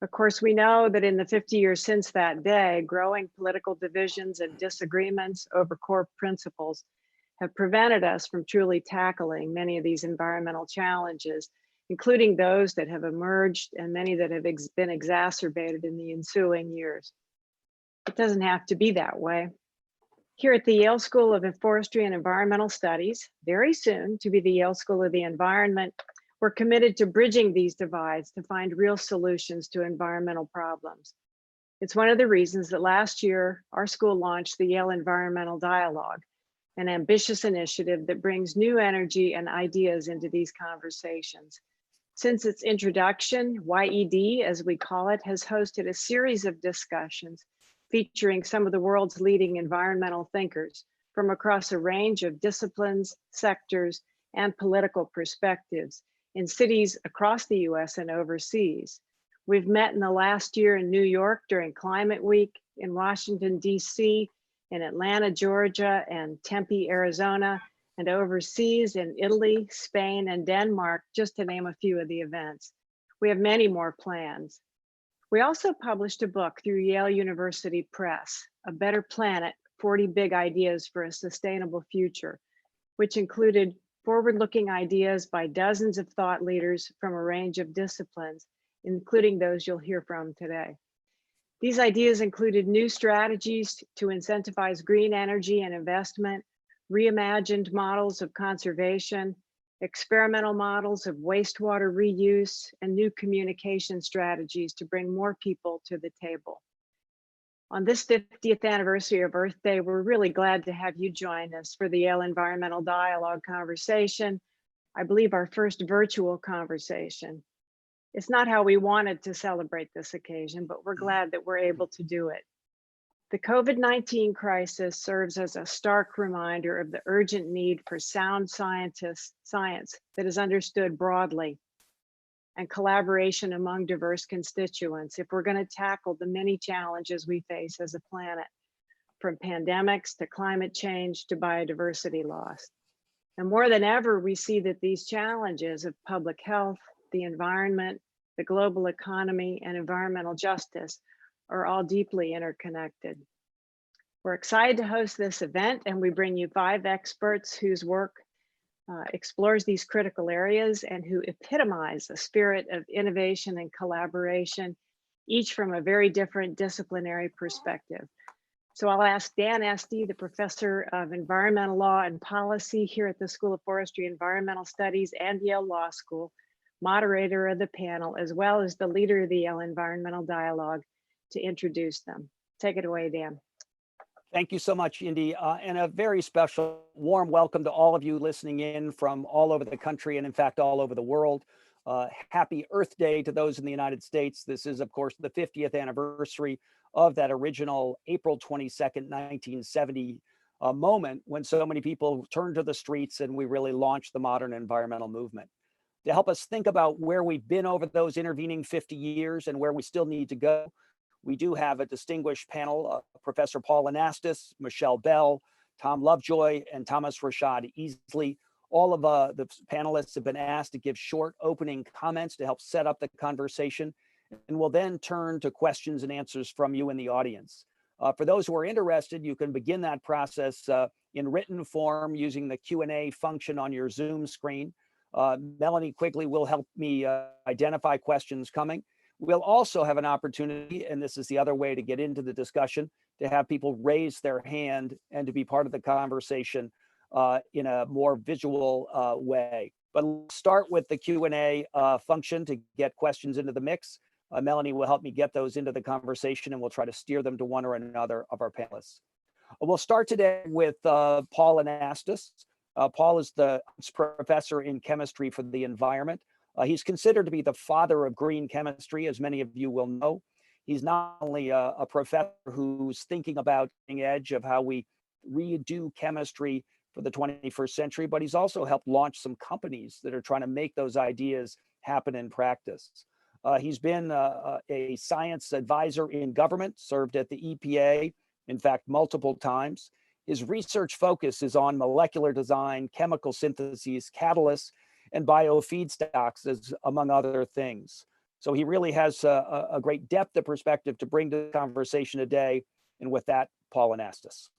Of course, we know that in the 50 years since that day, growing political divisions and disagreements over core principles have prevented us from truly tackling many of these environmental challenges, including those that have emerged and many that have been exacerbated in the ensuing years. It doesn't have to be that way. Here at the Yale School of Forestry and Environmental Studies, very soon to be the Yale School of the Environment, we're committed to bridging these divides to find real solutions to environmental problems. It's one of the reasons that last year, our school launched the Yale Environmental Dialogue, an ambitious initiative that brings new energy and ideas into these conversations. Since its introduction, YED, as we call it, has hosted a series of discussions featuring some of the world's leading environmental thinkers from across a range of disciplines, sectors, and political perspectives in cities across the US and overseas. We've met in the last year in New York during Climate Week, in Washington, DC, in Atlanta, Georgia, and Tempe, Arizona, and overseas in Italy, Spain, and Denmark, just to name a few of the events. We have many more plans. We also published a book through Yale University Press, A Better Planet, 40 Big Ideas for a Sustainable Future, which included forward-looking ideas by dozens of thought leaders from a range of disciplines, including those you'll hear from today. These ideas included new strategies to incentivize green energy and investment, reimagined models of conservation, experimental models of wastewater reuse, and new communication strategies to bring more people to the table. On this 50th anniversary of Earth Day, we're really glad to have you join us for the Yale Environmental Dialogue conversation, I believe our first virtual conversation. It's not how we wanted to celebrate this occasion, but we're glad that we're able to do it. The COVID-19 crisis serves as a stark reminder of the urgent need for sound science that is understood broadly and collaboration among diverse constituents if we're going to tackle the many challenges we face as a planet, from pandemics to climate change to biodiversity loss. And more than ever, we see that these challenges of public health, the environment, the global economy, and environmental justice are all deeply interconnected. We're excited to host this event, and we bring you 5 experts whose work explores these critical areas and who epitomize a spirit of innovation and collaboration, each from a very different disciplinary perspective. So I'll ask Dan Esty, the professor of environmental law and policy here at the School of Forestry and Environmental Studies and Yale Law School, moderator of the panel, as well as the leader of the Yale Environmental Dialogue, to introduce them. Take it away, Dan. Thank you so much, Indy, and a very special warm welcome to all of you listening in from all over the country and in fact, all over the world. Happy Earth Day to those in the United States. This is, of course, the 50th anniversary of that original April 22nd, 1970 moment when so many people turned to the streets and we really launched the modern environmental movement. To help us think about where we've been over those intervening 50 years and where we still need to go, we do have a distinguished panel, Professor Paul Anastas, Michelle Bell, Tom Lovejoy, and Thomas Rashad Easley. All of the panelists have been asked to give short opening comments to help set up the conversation, and we'll then turn to questions and answers from you in the audience. For those who are interested, you can begin that process in written form using the Q&A function on your Zoom screen. Melanie Quigley will help me identify questions coming. We'll also have an opportunity, and this is the other way to get into the discussion, to have people raise their hand and to be part of the conversation in a more visual way. But let's start with the Q&A function to get questions into the mix. Melanie will help me get those into the conversation, and we'll try to steer them to one or another of our panelists. We'll start today with Paul Anastas. Paul is the professor in chemistry for the environment. He's considered to be the father of green chemistry, as many of you will know. He's not only a professor who's thinking about the edge of how we redo chemistry for the 21st century, but he's also helped launch some companies that are trying to make those ideas happen in practice. He's been a science advisor in government, served at the EPA, in fact, multiple times. His research focus is on molecular design, chemical syntheses, catalysts, and biofeedstocks, as among other things. So he really has a great depth of perspective to bring to the conversation today. And with that, Paul Anastas.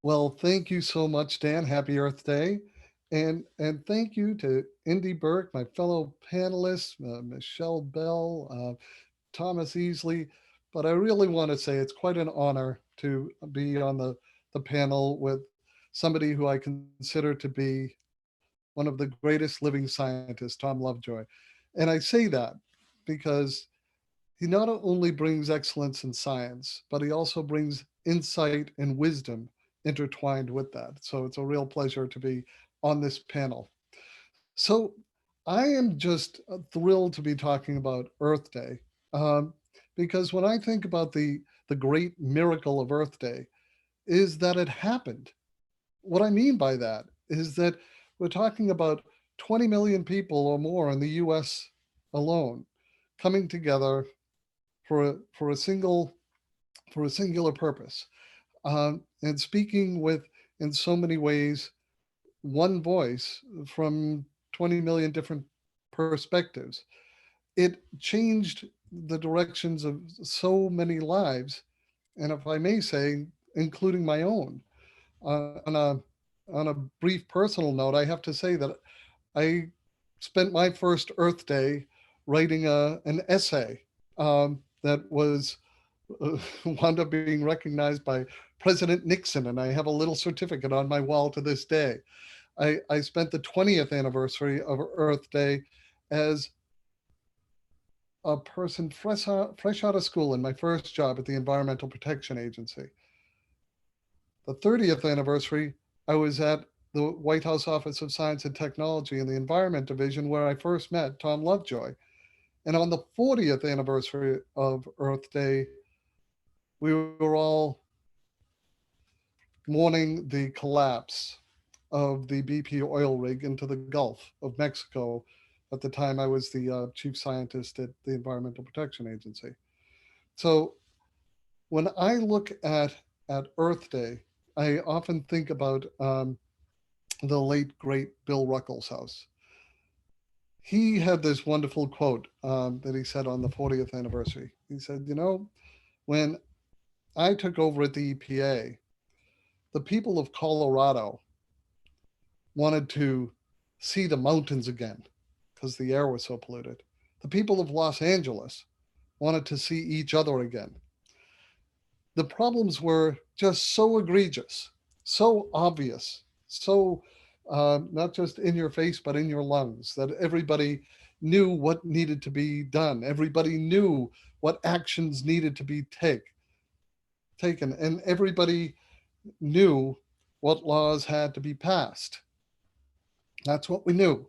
Well, thank you so much, Dan. Happy Earth Day. And thank you to Indy Burke, my fellow panelists, Michelle Bell, Thomas Easley. But I really want to say it's quite an honor to be on the panel with somebody who I consider to be one of the greatest living scientists, Tom Lovejoy. And I say that because he not only brings excellence in science, but he also brings insight and wisdom intertwined with that. So it's a real pleasure to be on this panel. So I am just thrilled to be talking about Earth Day, um, because when I think about the great miracle of Earth Day is that it happened. What I mean by that is that we're talking about 20 million people or more in the US alone coming together for a singular purpose, and speaking with, in so many ways, one voice from 20 million different perspectives. It changed the directions of so many lives, and if I may say, including my own. On a brief personal note, I have to say that I spent my first Earth Day writing an essay that was wound up being recognized by President Nixon, and I have a little certificate on my wall to this day. I spent the 20th anniversary of Earth Day as a person fresh out of school in my first job at the Environmental Protection Agency. The 30th anniversary, I was at the White House Office of Science and Technology in the Environment Division, where I first met Tom Lovejoy. And on the 40th anniversary of Earth Day, we were all mourning the collapse of the BP oil rig into the Gulf of Mexico. At the time, I was the chief scientist at the Environmental Protection Agency. So when I look at Earth Day, I often think about the late, great Bill Ruckelshaus. He had this wonderful quote that he said on the 40th anniversary. He said, you know, when I took over at the EPA, the people of Colorado wanted to see the mountains again because the air was so polluted. The people of Los Angeles wanted to see each other again. The problems were just so egregious, so obvious, so not just in your face, but in your lungs, that everybody knew what needed to be done. Everybody knew what actions needed to be taken, and everybody knew what laws had to be passed. That's what we knew.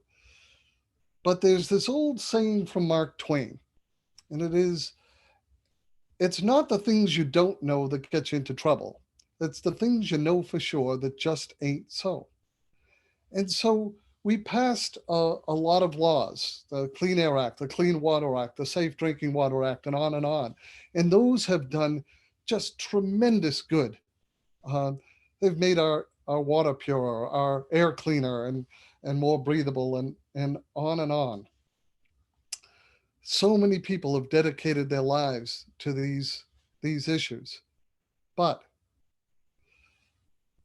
But there's this old saying from Mark Twain, and it's not the things you don't know that get you into trouble. It's the things you know for sure that just ain't so. And so we passed a lot of laws, the Clean Air Act, the Clean Water Act, the Safe Drinking Water Act, and on and on. And those have done just tremendous good. They've made our water purer, our air cleaner, and more breathable, and on and on. So many people have dedicated their lives to these issues. But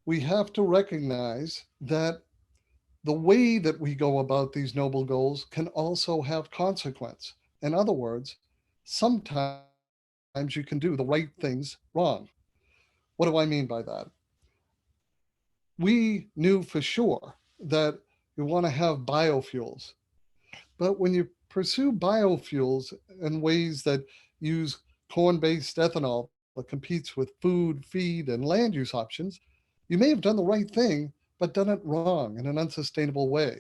we have to recognize that the way that we go about these noble goals can also have consequence. In other words, sometimes you can do the right things wrong. What do I mean by that? We knew for sure that you want to have biofuels, but when you pursue biofuels in ways that use corn-based ethanol that competes with food, feed, and land use options, you may have done the right thing, but done it wrong in an unsustainable way.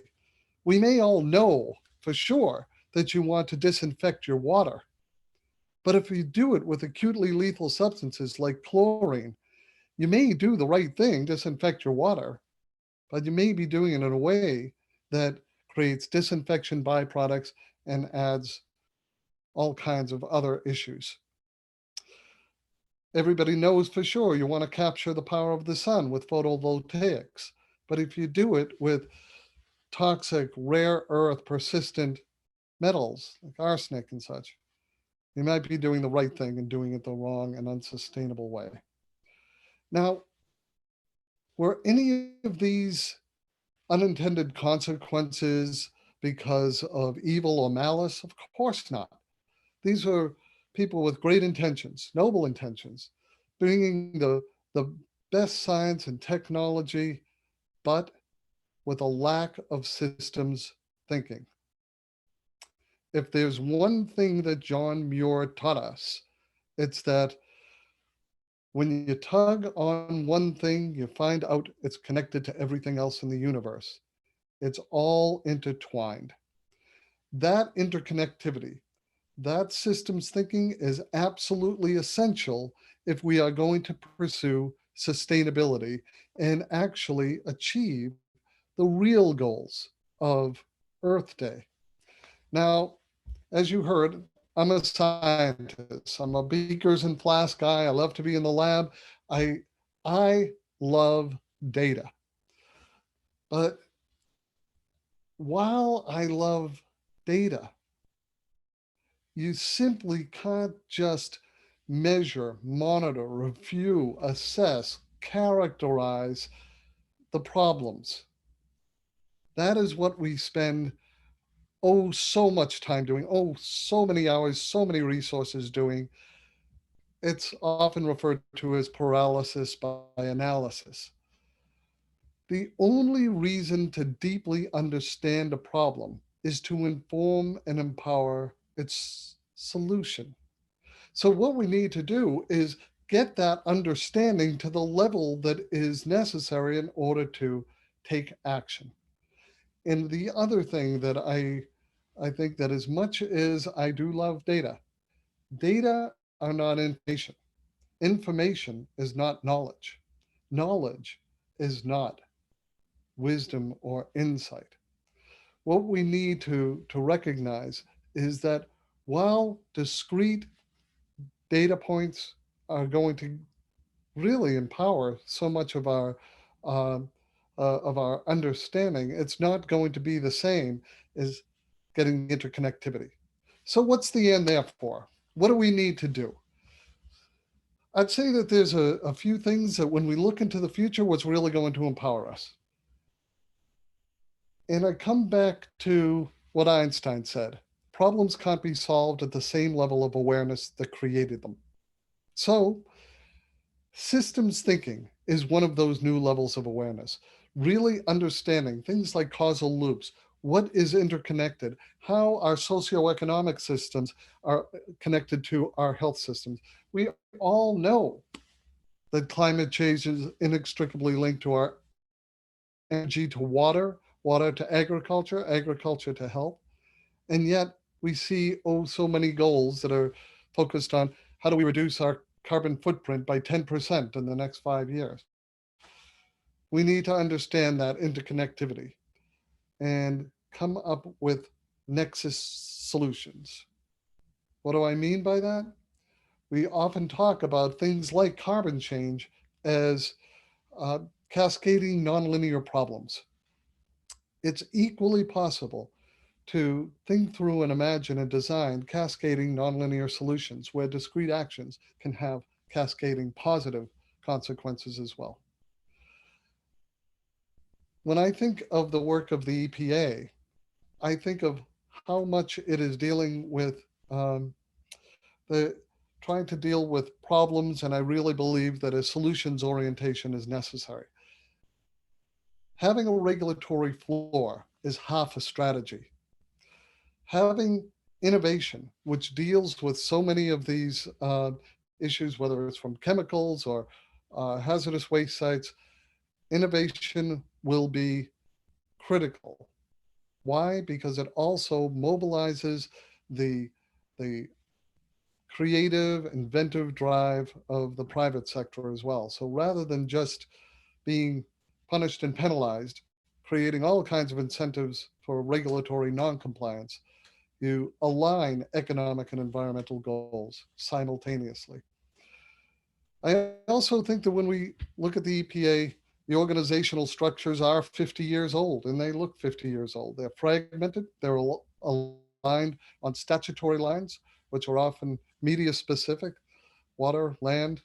We may all know for sure that you want to disinfect your water, but if you do it with acutely lethal substances like chlorine, you may do the right thing, disinfect your water, but you may be doing it in a way that creates disinfection byproducts and adds all kinds of other issues. Everybody knows for sure you want to capture the power of the sun with photovoltaics, but if you do it with toxic, rare earth, persistent metals like arsenic and such, you might be doing the right thing and doing it the wrong and unsustainable way. Now, were any of these unintended consequences because of evil or malice? Of course not. These were people with great intentions, noble intentions, bringing the best science and technology, but with a lack of systems thinking. If there's one thing that John Muir taught us, it's that when you tug on one thing, you find out it's connected to everything else in the universe. It's all intertwined. That interconnectivity, that systems thinking is absolutely essential if we are going to pursue sustainability and actually achieve the real goals of Earth Day. Now, as you heard, I'm a scientist. I'm a beakers and flask guy. I love to be in the lab. I love data. But while I love data, you simply can't just measure, monitor, review, assess, characterize the problems. That is what we spend, so much time doing, so many hours, so many resources doing. It's often referred to as paralysis by analysis. The only reason to deeply understand a problem is to inform and empower its solution. So, what we need to do is get that understanding to the level that is necessary in order to take action. And the other thing that I think that as much as I do love data, data are not information. Information is not knowledge. Knowledge is not wisdom or insight. What we need to recognize is that while discrete data points are going to really empower so much uh, of our understanding, it's not going to be the same as getting interconnectivity. So what's the end there for? What do we need to do? I'd say that there's a few things that when we look into the future, what's really going to empower us. And I come back to what Einstein said. Problems can't be solved at the same level of awareness that created them. So systems thinking is one of those new levels of awareness. Really understanding things like causal loops, what is interconnected, how our socioeconomic systems are connected to our health systems. We all know that climate change is inextricably linked to our energy to water, water to agriculture, agriculture to health. And yet we see, so many goals that are focused on how do we reduce our carbon footprint by 10% in the next 5 years. We need to understand that interconnectivity and come up with nexus solutions. What do I mean by that? We often talk about things like carbon change as cascading nonlinear problems. It's equally possible to think through and imagine and design cascading nonlinear solutions where discrete actions can have cascading positive consequences as well. When I think of the work of the EPA, I think of how much it is dealing with the trying to deal with problems, and I really believe that a solutions orientation is necessary. Having a regulatory floor is half a strategy. Having innovation, which deals with so many of these issues, whether it's from chemicals or hazardous waste sites, innovation will be critical. Why? Because it also mobilizes the creative, inventive drive of the private sector as well. So rather than just being punished and penalized, creating all kinds of incentives for regulatory noncompliance, you align economic and environmental goals simultaneously. I also think that when we look at the EPA, the organizational structures are 50 years old, and they look 50 years old. They're fragmented, they're aligned aligned on statutory lines, which are often media specific, water, land,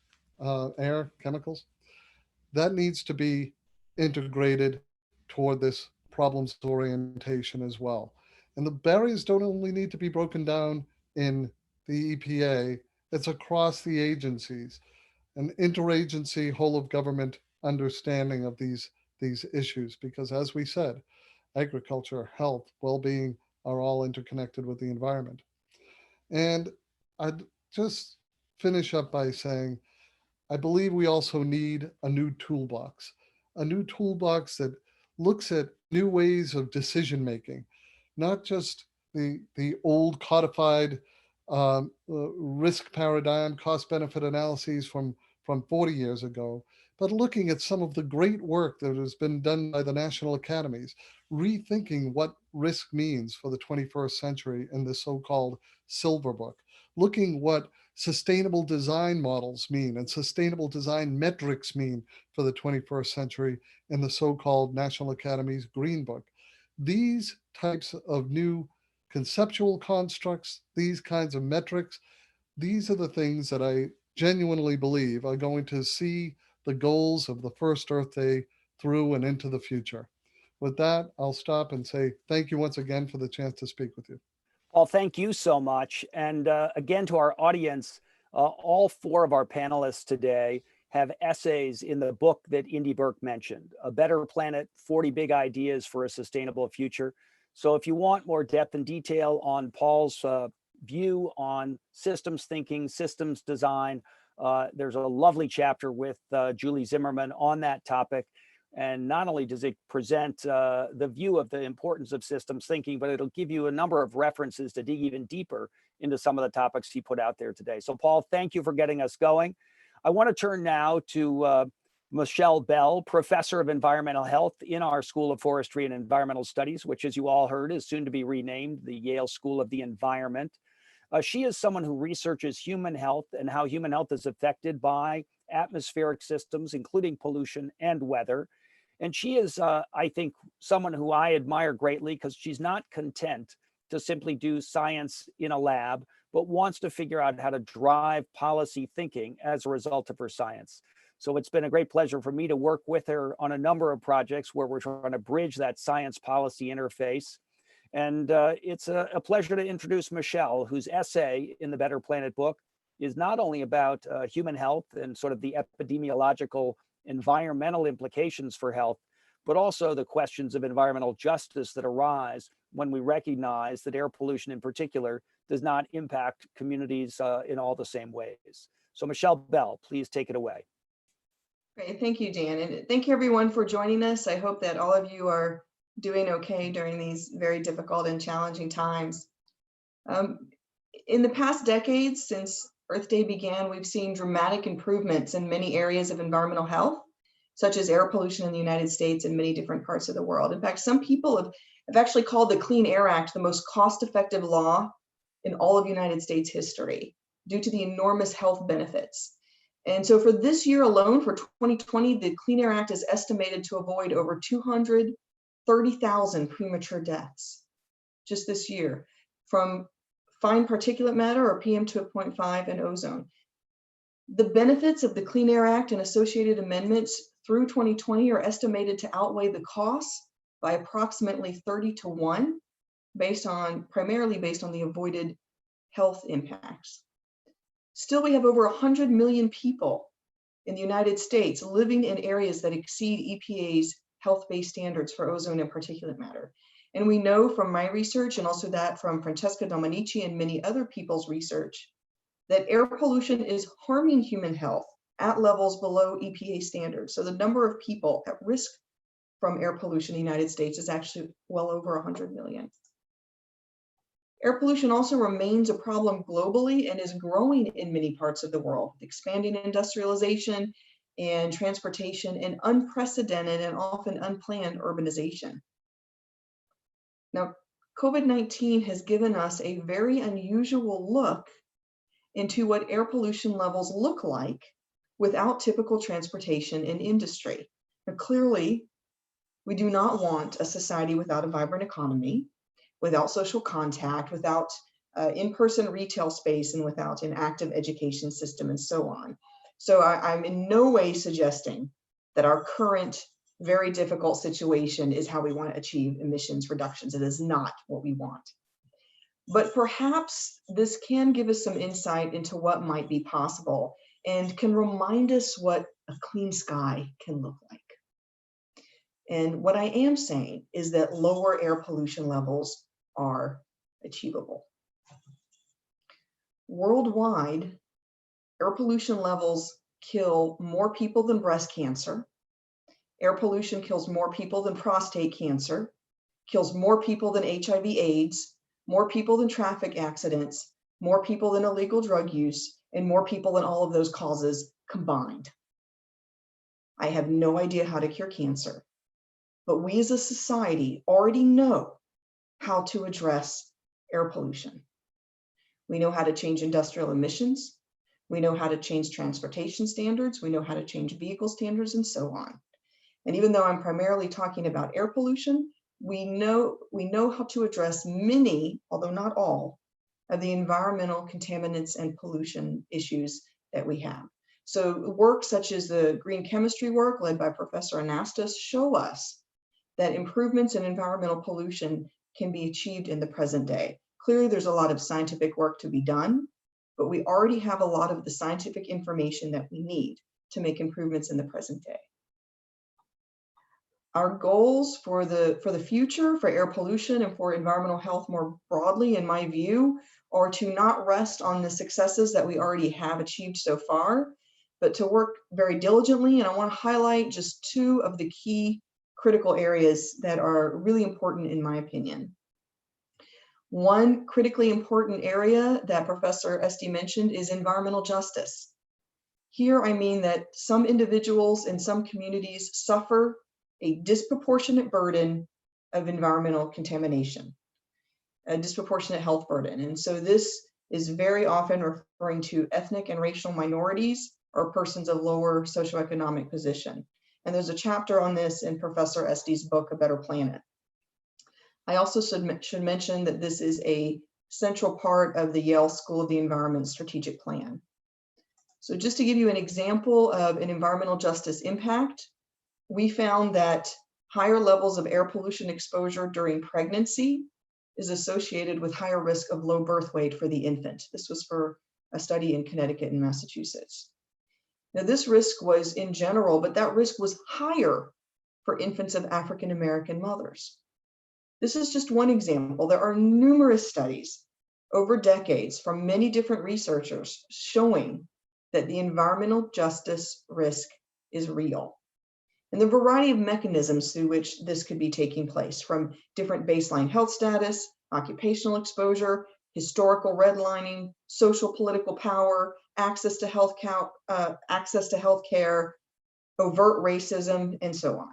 air, chemicals. That needs to be integrated toward this problems orientation as well. And the barriers don't only need to be broken down in the EPA, it's across the agencies, an interagency whole of government understanding of these issues, because as we said, agriculture, health, well-being are all interconnected with the environment. And I'd just finish up by saying, I believe we also need a new toolbox that looks at new ways of decision making, not just the old codified risk paradigm, cost benefit analyses from 40 years ago, but looking at some of the great work that has been done by the national academies, rethinking what risk means for the 21st century in the so-called Silver Book, looking what sustainable design models mean and sustainable design metrics mean for the 21st century in the so-called National Academy's Green Book. These types of new conceptual constructs, these kinds of metrics, these are the things that I genuinely believe are going to see the goals of the first Earth Day through and into the future. With that, I'll stop and say thank you once again for the chance to speak with you. Paul, thank you so much. And again, to our audience, all four of our panelists today have essays in the book that Indy Burke mentioned, A Better Planet, 40 Big Ideas for a Sustainable Future. So if you want more depth and detail on Paul's view on systems thinking, systems design, there's a lovely chapter with Julie Zimmerman on that topic. And not only does it present the view of the importance of systems thinking, but it'll give you a number of references to dig even deeper into some of the topics he put out there today. So Paul, thank you for getting us going. I want to turn now to Michelle Bell, Professor of Environmental Health in our School of Forestry and Environmental Studies, which, as you all heard, is soon to be renamed the Yale School of the Environment. She is someone who researches human health and how human health is affected by atmospheric systems, including pollution and weather. And she is, I think, someone who I admire greatly because she's not content to simply do science in a lab, but wants to figure out how to drive policy thinking as a result of her science. So it's been a great pleasure for me to work with her on a number of projects where we're trying to bridge that science policy interface. And it's a pleasure to introduce Michelle, whose essay in the Better Planet book is not only about human health and sort of the epidemiological environmental implications for health, but also the questions of environmental justice that arise when we recognize that air pollution in particular does not impact communities in all the same ways. So Michelle Bell, please take it away. Great, thank you, Dan. And thank you everyone for joining us. I hope that all of you are doing okay during these very difficult and challenging times. In the past decades, since Earth Day began, we've seen dramatic improvements in many areas of environmental health, such as air pollution in the United States and many different parts of the world. In fact, some people have actually called the Clean Air Act the most cost-effective law in all of United States history due to the enormous health benefits. And so for this year alone, for 2020, the Clean Air Act is estimated to avoid over 230,000 premature deaths just this year from fine particulate matter, or PM 2.5, and ozone. The benefits of the Clean Air Act and associated amendments through 2020 are estimated to outweigh the costs by approximately 30-1, primarily based on the avoided health impacts. Still, we have over 100 million people in the United States living in areas that exceed EPA's health-based standards for ozone and particulate matter. And we know from my research, and also that from Francesca Dominici and many other people's research, that air pollution is harming human health at levels below EPA standards. So the number of people at risk from air pollution in the United States is actually well over 100 million. Air pollution also remains a problem globally and is growing in many parts of the world, expanding industrialization and transportation and unprecedented and often unplanned urbanization. Now, COVID-19 has given us a very unusual look into what air pollution levels look like without typical transportation and industry. Now, clearly, we do not want a society without a vibrant economy. without social contact, without in-person retail space, and without an active education system, and so on. So I'm in no way suggesting that our current very difficult situation is how we want to achieve emissions reductions. It is not what we want. But perhaps this can give us some insight into what might be possible and can remind us what a clean sky can look like. And what I am saying is that lower air pollution levels are achievable. Worldwide, air pollution levels kill more people than breast cancer. Air pollution kills more people than prostate cancer, kills more people than HIV/AIDS, more people than traffic accidents, more people than illegal drug use, and more people than all of those causes combined. I have no idea how to cure cancer, but we as a society already know how to address air pollution. We know how to change industrial emissions. We know how to change transportation standards. We know how to change vehicle standards, and so on. And even though I'm primarily talking about air pollution, we know how to address many, although not all, of the environmental contaminants and pollution issues that we have. So work such as the green chemistry work led by Professor Anastas show us that improvements in environmental pollution can be achieved in the present day. Clearly, there's a lot of scientific work to be done, but we already have a lot of the scientific information that we need to make improvements in the present day. Our goals for the future, for air pollution and for environmental health more broadly, in my view, are to not rest on the successes that we already have achieved so far, but to work very diligently. And I want to highlight just two of the key critical areas that are really important in my opinion. One critically important area that Professor Esty mentioned is environmental justice. Here, I mean that some individuals in some communities suffer a disproportionate burden of environmental contamination, a disproportionate health burden. And so this is very often referring to ethnic and racial minorities or persons of lower socioeconomic position. And there's a chapter on this in Professor Esty's book, A Better Planet. I also should mention that this is a central part of the Yale School of the Environment strategic plan. So just to give you an example of an environmental justice impact, we found that higher levels of air pollution exposure during pregnancy is associated with higher risk of low birth weight for the infant. This was for a study in Connecticut and Massachusetts. Now this risk was in general, but that risk was higher for infants of African American mothers. This is just one example. There are numerous studies over decades from many different researchers showing that the environmental justice risk is real. And the variety of mechanisms through which this could be taking place, from different baseline health status, occupational exposure, historical redlining, social political power, access to health care, overt racism, and so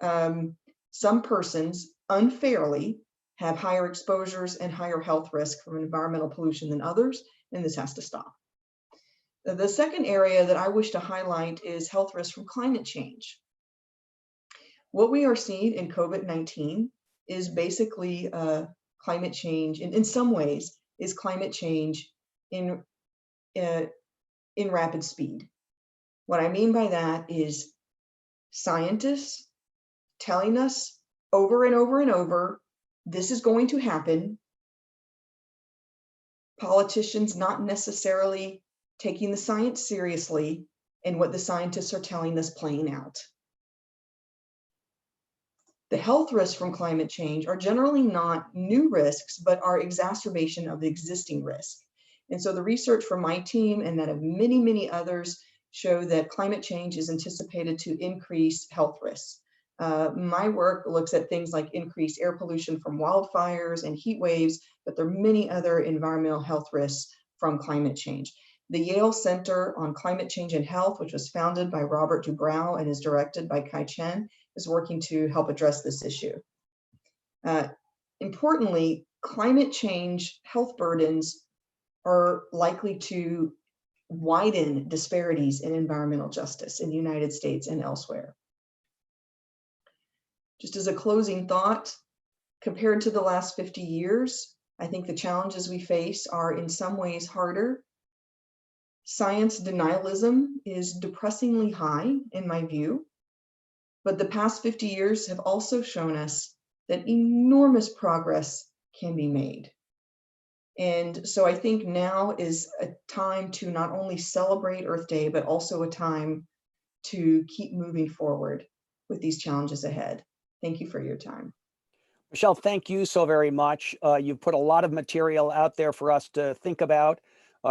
on. Some persons unfairly have higher exposures and higher health risk from environmental pollution than others, and this has to stop. The second area that I wish to highlight is health risk from climate change. What we are seeing in COVID-19 is basically climate change, in some ways, is climate change in rapid speed. What I mean by that is scientists telling us over and over and over, this is going to happen. Politicians not necessarily taking the science seriously, and what the scientists are telling us playing out. The health risks from climate change are generally not new risks, but are exacerbation of the existing risk. And so the research from my team and that of many, many others show that climate change is anticipated to increase health risks. My work looks at things like increased air pollution from wildfires and heat waves, but there are many other environmental health risks from climate change. The Yale Center on Climate Change and Health, which was founded by Robert Dubrow and is directed by Kai Chen, is working to help address this issue. Importantly, climate change health burdens are likely to widen disparities in environmental justice in the United States and elsewhere. Just as a closing thought, Compared to the last 50 years, I think the challenges we face are in some ways harder. Science denialism is depressingly high in my view, but the past 50 years have also shown us that enormous progress can be made. And so I think now is a time to not only celebrate Earth Day, but also a time to keep moving forward with these challenges ahead. Thank you for your time. Michelle, thank you so very much. You've put a lot of material out there for us to think about.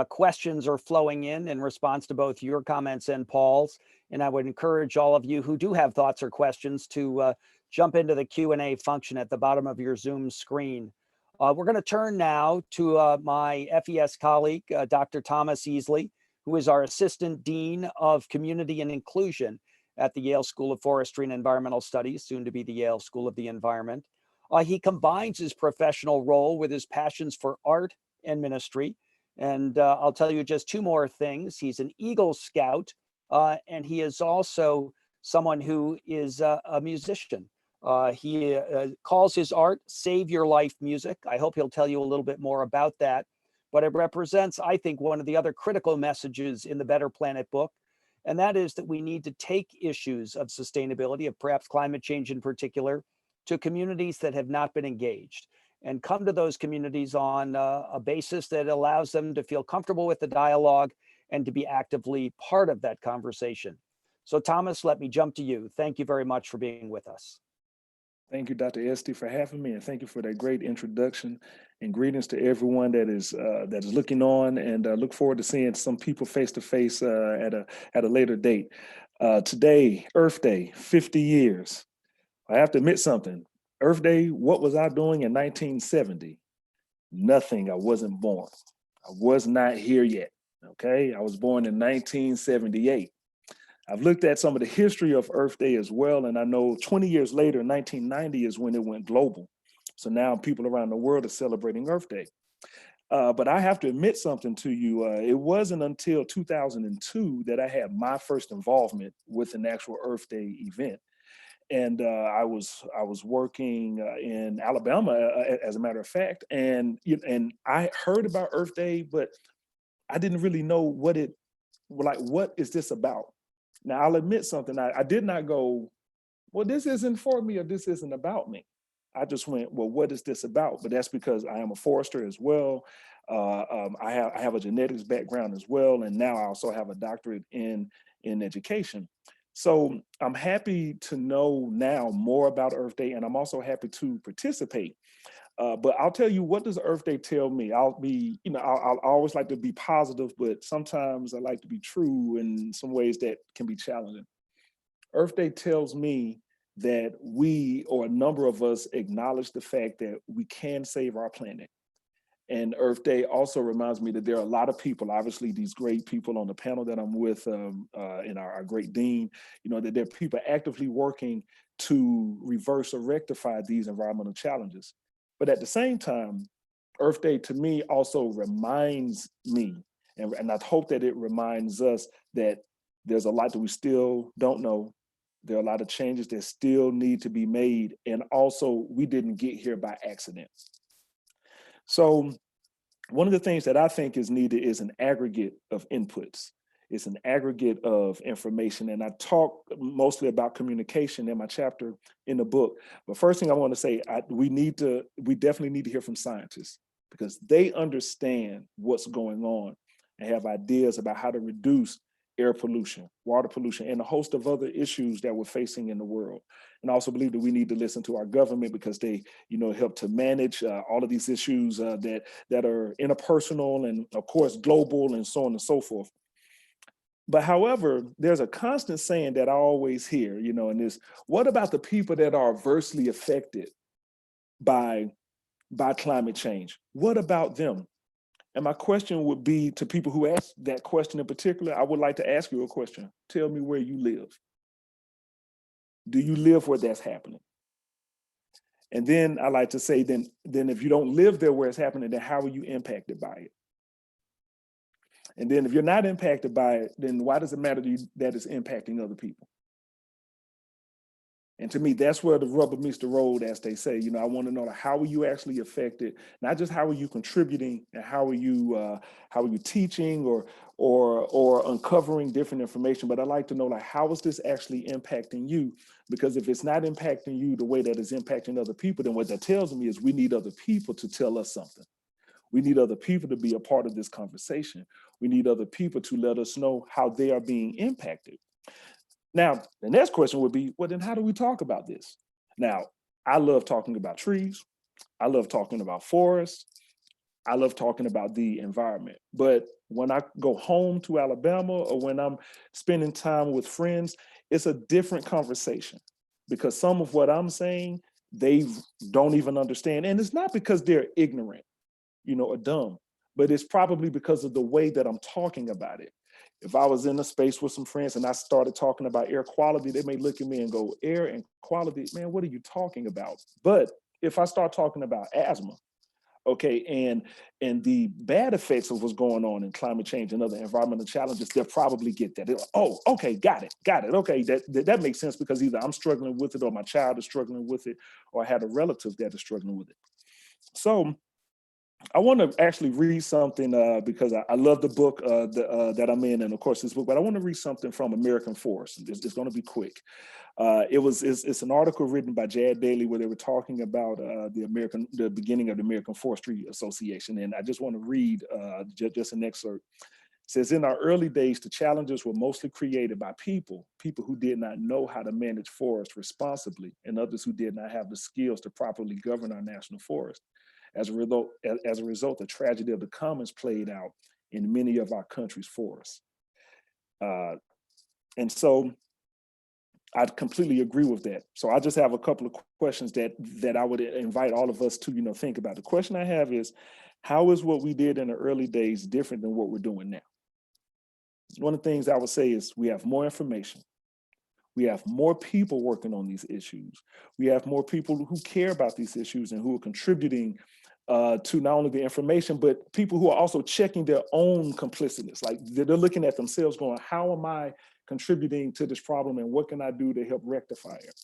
Questions are flowing in response to both your comments and Paul's. And I would encourage all of you who do have thoughts or questions to jump into the Q&A function at the bottom of your Zoom screen. We're going to turn now to my FES colleague, Dr. Thomas Easley, who is our Assistant Dean of Community and Inclusion at the Yale School of Forestry and Environmental Studies, soon to be the Yale School of the Environment. He combines his professional role with his passions for art and ministry. And I'll tell you just two more things. He's an Eagle Scout, and he is also someone who is a musician. He calls his art Save Your Life music. I hope he'll tell you a little bit more about that. But it represents, I think, one of the other critical messages in the Better Planet book, and that is that we need to take issues of sustainability, of perhaps climate change in particular, to communities that have not been engaged, and come to those communities on a basis that allows them to feel comfortable with the dialogue and to be actively part of that conversation. So Thomas, let me jump to you. Thank you very much for being with us. Thank you, Dr. Esty, for having me, and thank you for that great introduction. And greetings to everyone that is looking on, and look forward to seeing some people face to face at a later date. Today, Earth Day, 50 years. I have to admit something. Earth Day, what was I doing in 1970? Nothing. I wasn't born. I was not here yet. Okay, I was born in 1978. I've looked at some of the history of Earth Day as well, and I know 20 years later, 1990 is when it went global. So now people around the world are celebrating Earth Day. But I have to admit something to you. It wasn't until 2002 that I had my first involvement with an actual Earth Day event. And I was working in Alabama, as a matter of fact, and I heard about Earth Day, but I didn't really know what is this about? Now, I'll admit something. I did not go, well, this isn't for me or this isn't about me. I just went, well, what is this about? But that's because I am a forester as well. I have a genetics background as well, and now I also have a doctorate in education. So I'm happy to know now more about Earth Day, and I'm also happy to participate. But I'll tell you, what does Earth Day tell me? I'll always like to be positive, but sometimes I like to be true in some ways that can be challenging. Earth Day tells me that we, or a number of us, acknowledge the fact that we can save our planet. And Earth Day also reminds me that there are a lot of people, obviously these great people on the panel that I'm with, and our great dean, that there are people actively working to reverse or rectify these environmental challenges. But at the same time, Earth Day to me also reminds me, and I hope that it reminds us, that there's a lot that we still don't know. There are a lot of changes that still need to be made. And also, we didn't get here by accident. So one of the things that I think is needed is an aggregate of inputs. It's an aggregate of information. And I talk mostly about communication in my chapter in the book. But first thing I want to say, we definitely need to hear from scientists, because they understand what's going on and have ideas about how to reduce air pollution, water pollution, and a host of other issues that we're facing in the world. And I also believe that we need to listen to our government, because they, help to manage all of these issues that are interpersonal and, of course, global, and so on and so forth. But however, there's a constant saying that I always hear, and is, what about the people that are adversely affected by climate change? What about them? And my question would be to people who ask that question in particular, I would like to ask you a question. Tell me where you live. Do you live where that's happening? And then I like to say, then if you don't live there where it's happening, then how are you impacted by it? And then if you're not impacted by it, then why does it matter to you that it's impacting other people? And to me, that's where the rubber meets the road, as they say. You know, I want to know, like, how are you actually affected? Not just how are you contributing, and how are you teaching or uncovering different information, but I like to know, like, how is this actually impacting you? Because if it's not impacting you the way that it's impacting other people, then what that tells me is we need other people to tell us something. We need other people to be a part of this conversation. We need other people to let us know how they are being impacted. Now, the next question would be, well, then how do we talk about this? Now, I love talking about trees. I love talking about forests. I love talking about the environment. But when I go home to Alabama or when I'm spending time with friends, it's a different conversation because some of what I'm saying, they don't even understand. And it's not because they're ignorant, or dumb, but it's probably because of the way that I'm talking about it. If I was in a space with some friends and I started talking about air quality, they may look at me and go, air and quality, man, what are you talking about? But if I start talking about asthma, okay, and the bad effects of what's going on in climate change and other environmental challenges, they'll probably get that. They're like, oh, okay, got it. Okay, that makes sense because either I'm struggling with it or my child is struggling with it or I had a relative that is struggling with it. So I want to actually read something because I love the book that I'm in, and of course this book. But I want to read something from American Forest. It's going to be quick. It's an article written by Jad Daly where they were talking about the beginning of the American Forestry Association, and I just want to read just an excerpt. It says, in our early days, the challenges were mostly created by people who did not know how to manage forests responsibly, and others who did not have the skills to properly govern our national forest. As a result, the tragedy of the commons played out in many of our country's forests. And so I completely agree with that. So I just have a couple of questions that I would invite all of us to, think about. The question I have is, how is what we did in the early days different than what we're doing now? One of the things I would say is we have more information. We have more people working on these issues. We have more people who care about these issues and who are contributing to not only the information, but people who are also checking their own complicitness. Like they're looking at themselves going, how am I contributing to this problem and what can I do to help rectify it?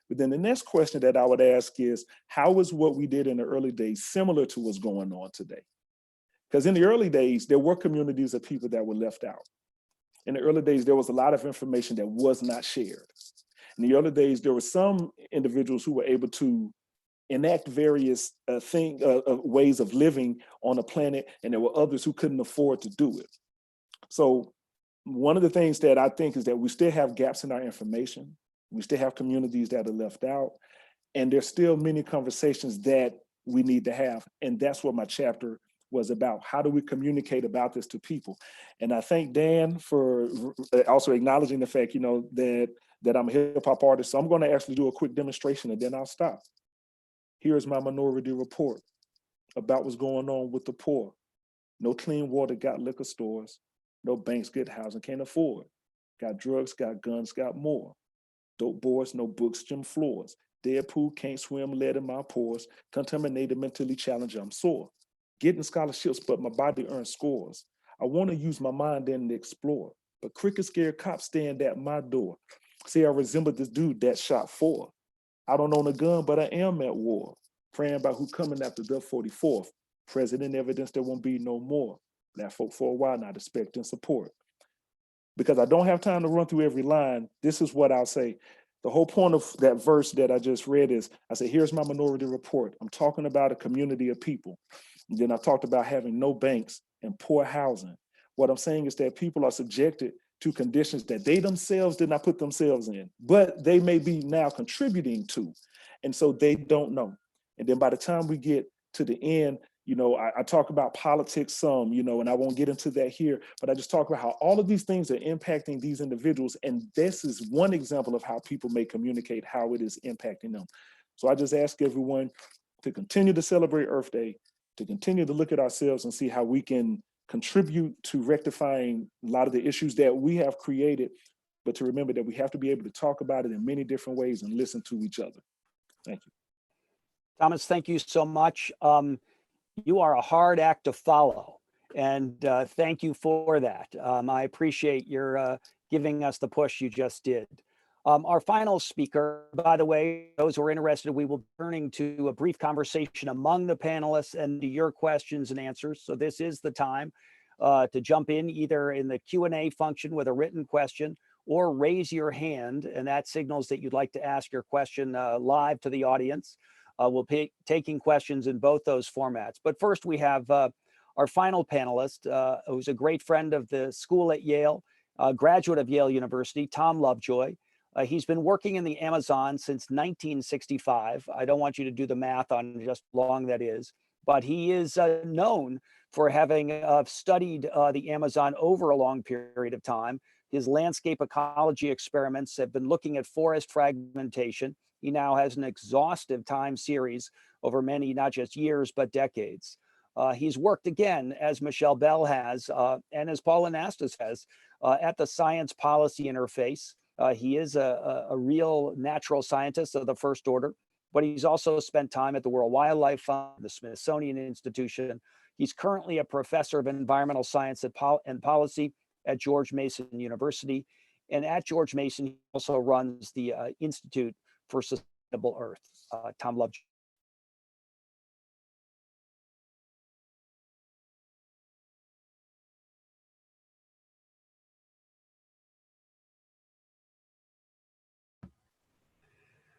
But then the next question that I would ask is, how is what we did in the early days similar to what's going on today? Because in the early days, there were communities of people that were left out. In the early days, there was a lot of information that was not shared. In the early days, there were some individuals who were able to enact various ways of living on a planet, and there were others who couldn't afford to do it. So one of the things that I think is that we still have gaps in our information. We still have communities that are left out, and there's still many conversations that we need to have. And that's what my chapter was about. How do we communicate about this to people? And I thank Dan for also acknowledging the fact, that I'm a hip hop artist. So I'm going to actually do a quick demonstration and then I'll stop. Here's my minority report about what's going on with the poor. No clean water, got liquor stores. No banks, get housing, can't afford. Got drugs, got guns, got more. Dope boys, no books, gym floors. Dead pool, can't swim, lead in my pores. Contaminated, mentally challenged, I'm sore. Getting scholarships, but my body earns scores. I want to use my mind and explore. But cricket scared cops stand at my door. Say I resemble this dude that shot 4. I don't own a gun, but I am at war. Praying about who coming after the 44th. President evidence there won't be no more. Black folk for a while not expecting support. Because I don't have time to run through every line, this is what I'll say. The whole point of that verse that I just read is, I say, here's my minority report. I'm talking about a community of people. And then I talked about having no banks and poor housing. What I'm saying is that people are subjected to conditions that they themselves did not put themselves in, but they may be now contributing to. And so they don't know. And then by the time we get to the end, I talk about politics some, and I won't get into that here, but I just talk about how all of these things are impacting these individuals. And this is one example of how people may communicate how it is impacting them. So I just ask everyone to continue to celebrate Earth Day, to continue to look at ourselves and see how we can contribute to rectifying a lot of the issues that we have created, but to remember that we have to be able to talk about it in many different ways and listen to each other. Thank you. Thomas, thank you so much. You are a hard act to follow, and thank you for that. I appreciate your giving us the push you just did. Our final speaker, by the way, those who are interested, we will be turning to a brief conversation among the panelists and to your questions and answers. So this is the time to jump in either in the Q&A function with a written question or raise your hand, and that signals that you'd like to ask your question live to the audience. We'll be taking questions in both those formats. But first we have our final panelist, who's a great friend of the school at Yale, graduate of Yale University, Tom Lovejoy. He's been working in the Amazon since 1965. I don't want you to do the math on just how long that is, but he is known for having studied the Amazon over a long period of time. His landscape ecology experiments have been looking at forest fragmentation. He now has an exhaustive time series over many, not just years, but decades. He's worked again, as Michelle Bell has, and as Paul Anastas has, at the science policy interface. He is a real natural scientist of the first order, but he's also spent time at the World Wildlife Fund, the Smithsonian Institution. He's currently a professor of environmental science and policy at George Mason University. And at George Mason, he also runs the Institute for Sustainable Earth. Tom Lovejoy.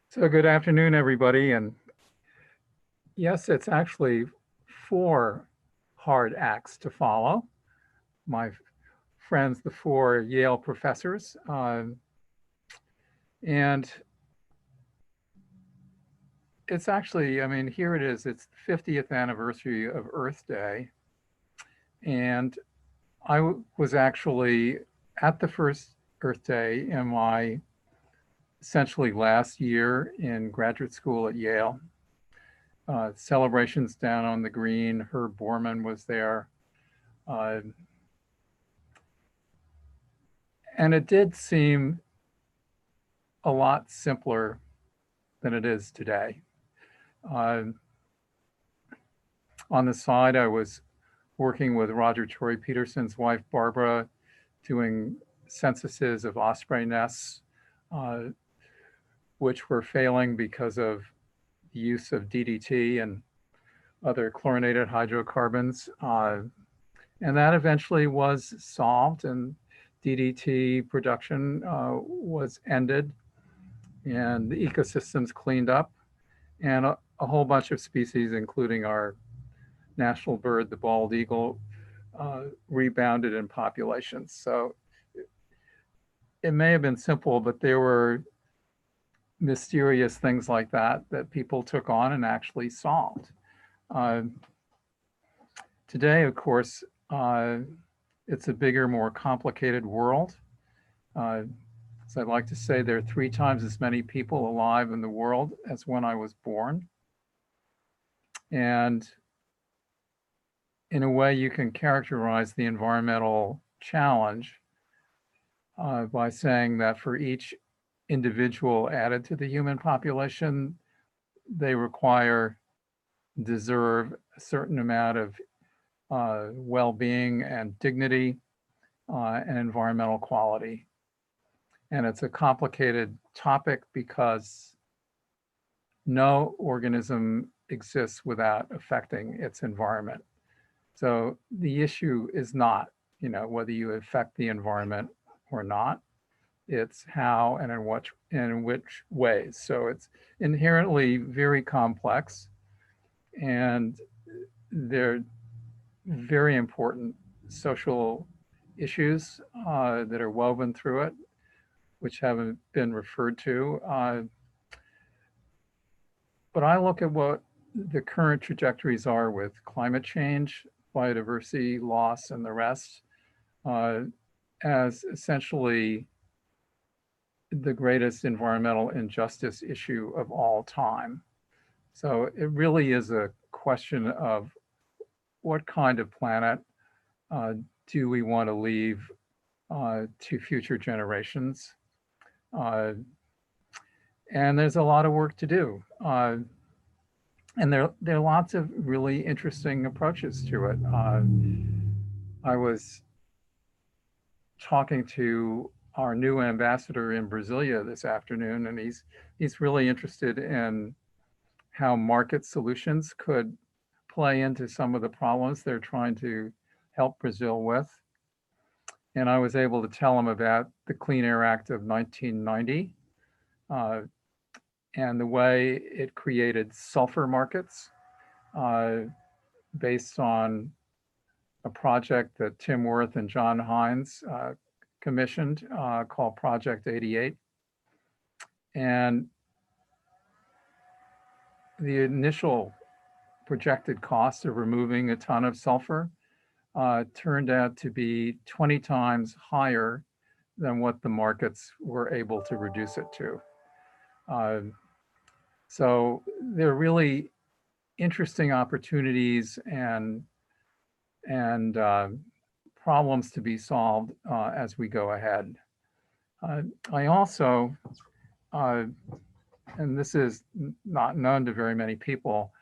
So good afternoon, everybody. And yes, it's actually 4 hard acts to follow. My friends, the 4 Yale professors. And it's actually, I mean, here it is, it's the 50th anniversary of Earth Day. And I was actually at the first Earth Day in my essentially last year in graduate school at Yale. Celebrations down on the green. Herb Borman was there. And it did seem a lot simpler than it is today. On the side, I was working with Roger Tory Peterson's wife, Barbara, doing censuses of osprey nests, which were failing because of the use of DDT and other chlorinated hydrocarbons. And that eventually was solved, and DDT production was ended, and the ecosystems cleaned up, and a whole bunch of species, including our national bird, the bald eagle, rebounded in populations. So it may have been simple, but there were mysterious things like that that people took on and actually solved. Today, of course, it's a bigger, more complicated world. As I like to say, there are 3 times as many people alive in the world as when I was born. And in a way, you can characterize the environmental challenge by saying that for each individual added to the human population, they deserve a certain amount of well-being and dignity and environmental quality. And it's a complicated topic because no organism exists without affecting its environment. So the issue is not, whether you affect the environment or not. It's how and in which ways. So it's inherently very complex, and they're very important social issues that are woven through it, which haven't been referred to. But I look at what the current trajectories are with climate change, biodiversity loss, and the rest as essentially the greatest environmental injustice issue of all time. So it really is a question of what kind of planet do we want to leave to future generations? And there's a lot of work to do. And there are lots of really interesting approaches to it. I was talking to our new ambassador in Brasilia this afternoon, and he's really interested in how market solutions could play into some of the problems they're trying to help Brazil with. And I was able to tell him about the Clean Air Act of 1990 and the way it created sulfur markets based on a project that Tim Wirth and John Hines commissioned called Project 88. And the initial projected cost of removing a ton of sulfur turned out to be 20 times higher than what the markets were able to reduce it to. So there are really interesting opportunities and problems to be solved as we go ahead. I also, and this is not known to very many people,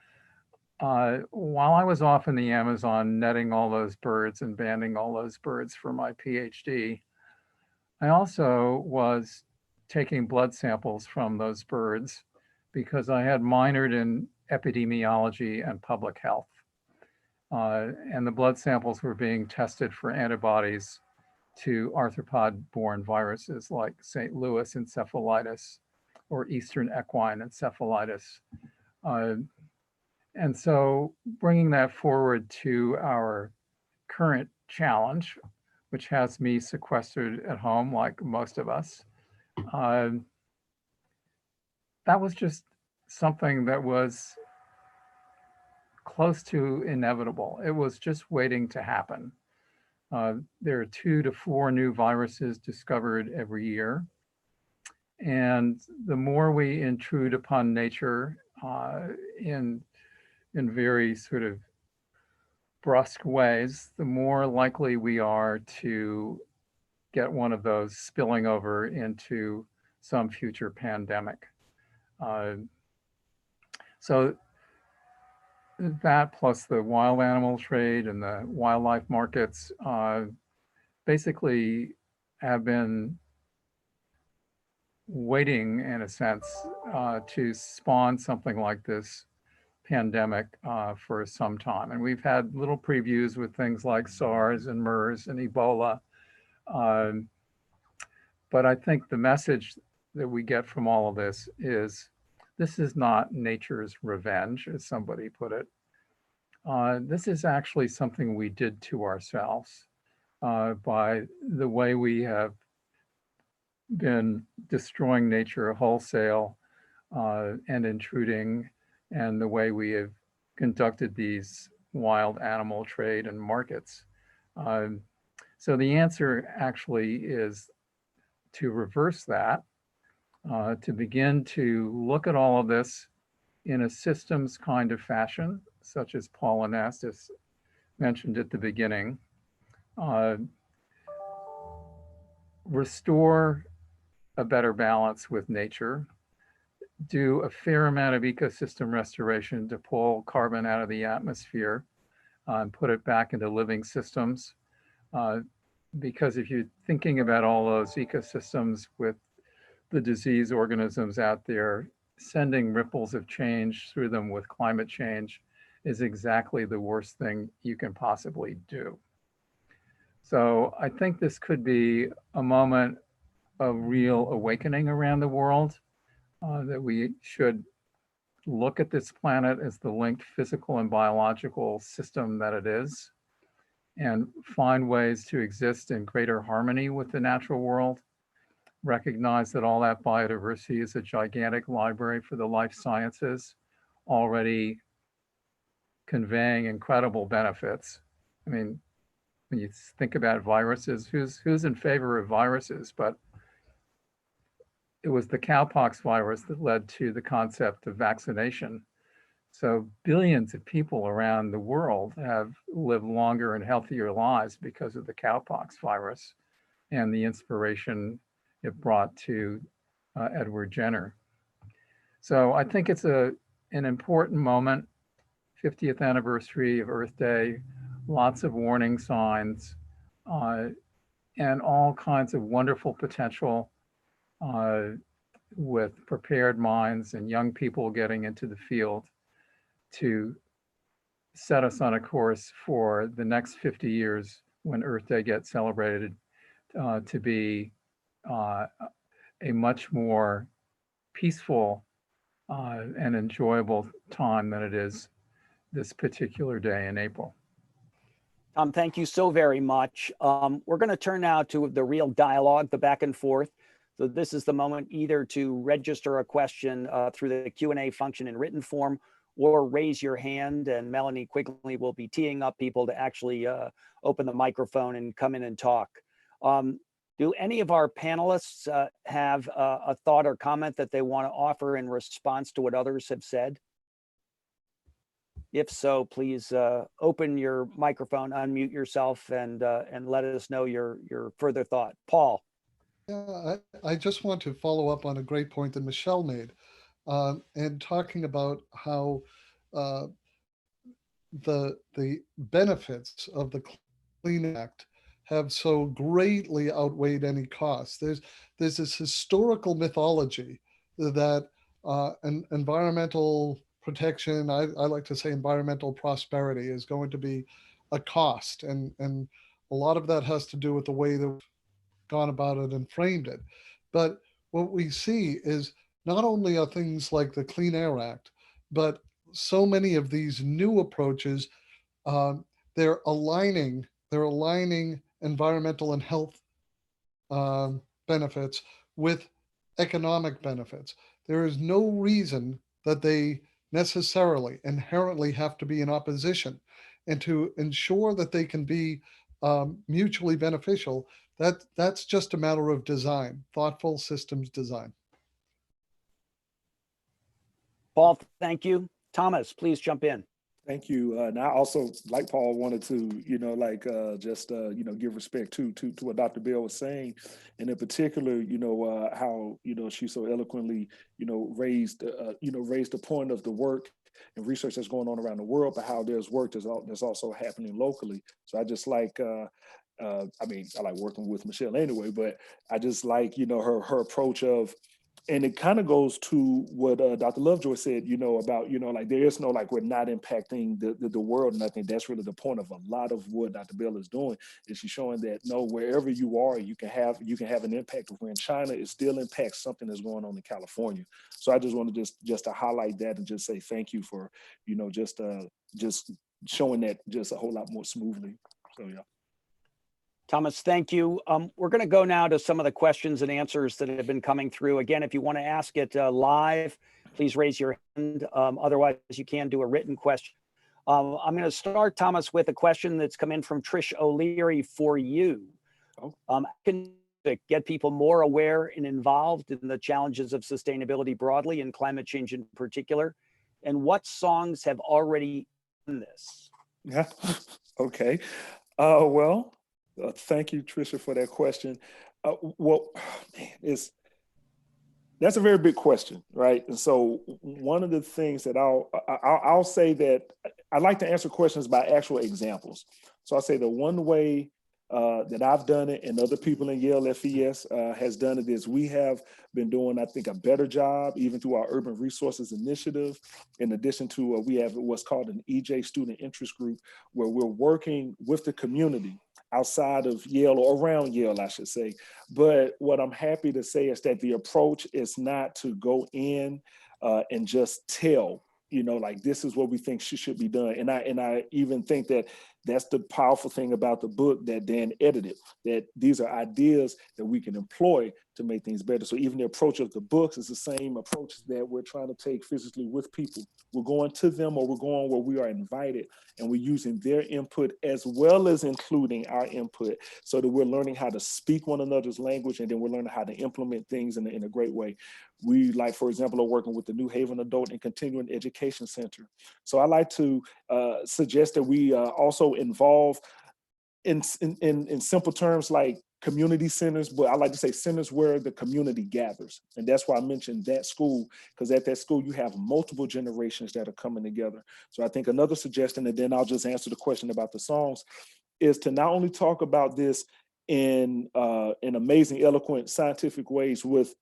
while I was off in the Amazon netting all those birds and banding all those birds for my PhD, I also was taking blood samples from those birds because I had minored in epidemiology and public health. And the blood samples were being tested for antibodies to arthropod-borne viruses like St. Louis encephalitis or Eastern equine encephalitis. And so bringing that forward to our current challenge, which has me sequestered at home like most of us, that was just something that was close to inevitable. It was just waiting to happen. There are 2 to 4 new viruses discovered every year. And the more we intrude upon nature in very sort of brusque ways, the more likely we are to get one of those spilling over into some future pandemic. So that plus the wild animal trade and the wildlife markets basically have been waiting, in a sense, to spawn something like this pandemic for some time. And we've had little previews with things like SARS and MERS and Ebola. But I think the message that we get from all of this is not nature's revenge, as somebody put it. This is actually something we did to ourselves by the way we have been destroying nature wholesale and intruding, and the way we have conducted these wild animal trade and markets. So the answer actually is to reverse that, to begin to look at all of this in a systems kind of fashion, such as Paul Anastas mentioned at the beginning. Restore a better balance with nature, do a fair amount of ecosystem restoration to pull carbon out of the atmosphere and put it back into living systems. Because if you're thinking about all those ecosystems with the disease organisms out there, sending ripples of change through them with climate change is exactly the worst thing you can possibly do. So I think this could be a moment of real awakening around the world, that we should look at this planet as the linked physical and biological system that it is, and find ways to exist in greater harmony with the natural world. Recognize that all that biodiversity is a gigantic library for the life sciences, already conveying incredible benefits. I mean, when you think about viruses, who's in favor of viruses? But it was the cowpox virus that led to the concept of vaccination. So billions of people around the world have lived longer and healthier lives because of the cowpox virus and the inspiration it brought to Edward Jenner. So I think it's an important moment, 50th anniversary of Earth Day, lots of warning signs. and all kinds of wonderful potential with prepared minds and young people getting into the field to set us on a course for the next 50 years when Earth Day gets celebrated to be a much more peaceful and enjoyable time than it is this particular day in April. Tom, thank you so very much. We're going to turn now to the real dialogue, the back and forth. So this is the moment either to register a question through the Q&A function in written form or raise your hand, and Melanie Quigley will be teeing up people to actually open the microphone and come in and talk. Do any of our panelists have a thought or comment that they want to offer in response to what others have said? If so, please open your microphone, unmute yourself, and let us know your further thought. Paul. Yeah, I just want to follow up on a great point that Michelle made, and talking about how the benefits of the Clean Act have so greatly outweighed any cost. There's this historical mythology that an environmental protection, I like to say environmental prosperity, is going to be a cost, and a lot of that has to do with the way that we've gone about it and framed it. But what we see is not only are things like the Clean Air Act, but so many of these new approaches, they're aligning environmental and health benefits with economic benefits. There is no reason that they necessarily inherently have to be in opposition, and to ensure that they can be mutually beneficial, that's just a matter of design, thoughtful systems design. Paul, thank you. Thomas, please jump in. Thank you. And I also, like Paul, wanted to, give respect to what Dr. Bell was saying, and in particular, how she so eloquently, raised the point of the work and research that's going on around the world, but how there's work that's also happening locally. So I just like, I like working with Michelle anyway, but I just like, her approach of. And it kind of goes to what Dr. Lovejoy said, about, like there is no, like, we're not impacting the world. And I think that's really the point of a lot of what Dr. Bell is doing, is she's showing that, no, wherever you are, you can have an impact. Where in China, it still impacts something that's going on in California. So I just want to just to highlight that and just say thank you for, just showing that just a whole lot more smoothly. So, yeah. Thomas, thank you. We're going to go now to some of the questions and answers that have been coming through. Again, if you want to ask it live, please raise your hand. Otherwise, you can do a written question. I'm going to start, Thomas, with a question that's come in from Trish O'Leary for you. Can get people more aware and involved in the challenges of sustainability broadly and climate change in particular? And what songs have already done this? Yeah. Okay. Thank you, Tricia, for that question. That's a very big question, right? And so one of the things that I'll say that I like to answer questions by actual examples. So I'll say the one way that I've done it and other people in Yale FES has done it is we have been doing, I think, a better job, even through our Urban Resources Initiative. In addition to, we have what's called an EJ Student Interest Group, where we're working with the community outside of Yale, or around Yale, I should say. But what I'm happy to say is that the approach is not to go in and just tell, like, this is what we think should be done. And I even think that that's the powerful thing about the book that Dan edited, that these are ideas that we can employ to make things better. So even the approach of the books is the same approach that we're trying to take physically with people. We're going to them, or we're going where we are invited, and we're using their input as well as including our input, so that we're learning how to speak one another's language, and then we're learning how to implement things in a great way. We, like, for example, are working with the New Haven Adult and Continuing Education Center. So I like to suggest that we also involve in simple terms like community centers, but I like to say centers where the community gathers. And that's why I mentioned that school, because at that school, you have multiple generations that are coming together. So I think another suggestion, and then I'll just answer the question about the songs, is to not only talk about this in amazing, eloquent, scientific ways with,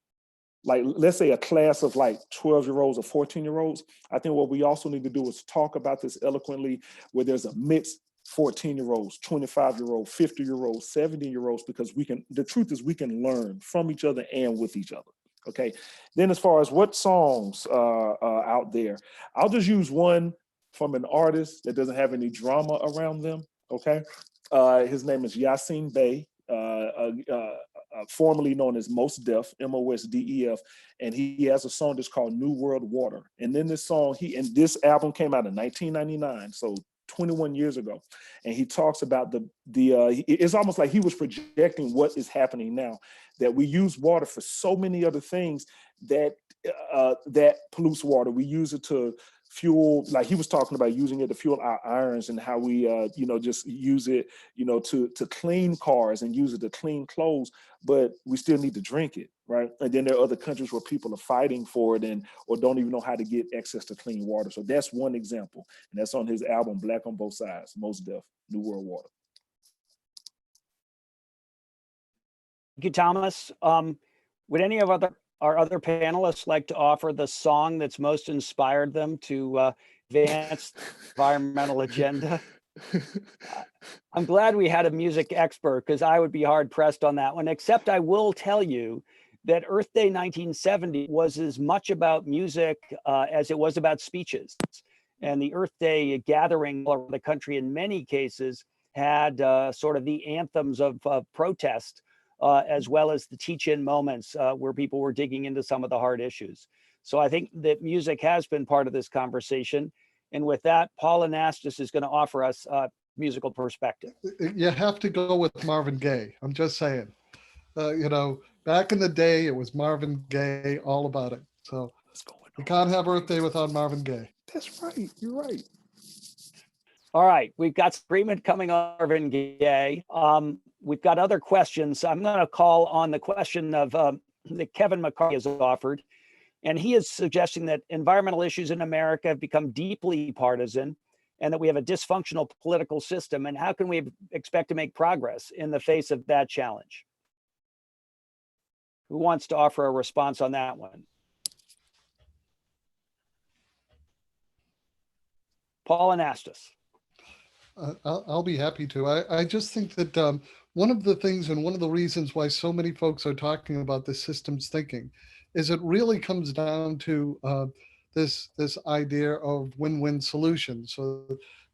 like, let's say a class of like 12-year-olds or 14-year-olds. I think what we also need to do is talk about this eloquently, where there's a mixed 14-year-olds, 25-year-olds, 50-year-olds, 70-year-olds, because the truth is we can learn from each other and with each other. Okay. Then as far as what songs out there, I'll just use one from an artist that doesn't have any drama around them. Okay. His name is Yasin Bey, formerly known as Mos Def, Mosdef, and he has a song that's called New World Water. And then this song, this album came out in 1999, so 21 years ago, and he talks about it's almost like he was projecting what is happening now, that we use water for so many other things that pollutes water. We use it to fuel, like he was talking about using it to fuel our irons, and how we just use it to clean cars and use it to clean clothes, but we still need to drink it, right? And then there are other countries where people are fighting for it or don't even know how to get access to clean water. So that's one example, and that's on his album Black on Both Sides, Mos Def, New World Water. Thank you, Thomas. Would any of our other panelists like to offer the song that's most inspired them to advance the environmental agenda? I'm glad we had a music expert, because I would be hard pressed on that one, except I will tell you that Earth Day 1970 was as much about music as it was about speeches. And the Earth Day gathering all over the country in many cases had sort of the anthems of protest, as well as the teach-in moments where people were digging into some of the hard issues. So I think that music has been part of this conversation. And with that, Paul Anastas is going to offer us a musical perspective. You have to go with Marvin Gaye. I'm just saying. Back in the day, it was Marvin Gaye, all about it. So you can't have Earth Day without Marvin Gaye. That's right. You're right. All right, we've got agreement coming on Marvin Gaye. We've got other questions. I'm going to call on the question of that Kevin McCarthy has offered, and he is suggesting that environmental issues in America have become deeply partisan, and that we have a dysfunctional political system. And how can we expect to make progress in the face of that challenge? Who wants to offer a response on that one? Paul Anastas. I'll be happy to. I just think that one of the things and one of the reasons why so many folks are talking about this systems thinking is it really comes down to this idea of win-win solutions. So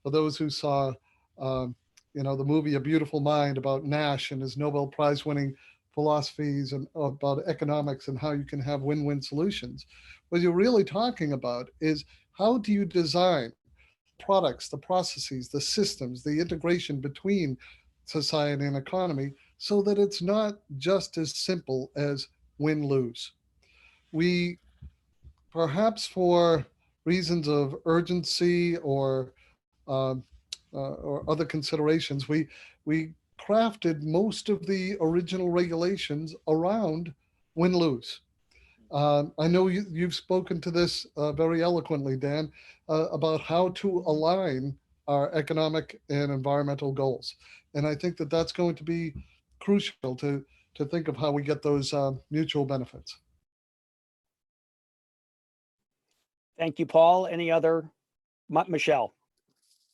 for those who saw, the movie A Beautiful Mind about Nash and his Nobel Prize winning philosophies and about economics and how you can have win-win solutions, what you're really talking about is how do you design products, the processes, the systems, the integration between society and economy so that it's not just as simple as win-lose. We, perhaps for reasons of urgency or other considerations, we crafted most of the original regulations around win-lose. I know you've spoken to this very eloquently, Dan, about how to align our economic and environmental goals. And I think that that's going to be crucial to think of how we get those mutual benefits. Thank you, Paul. Any other? Michelle.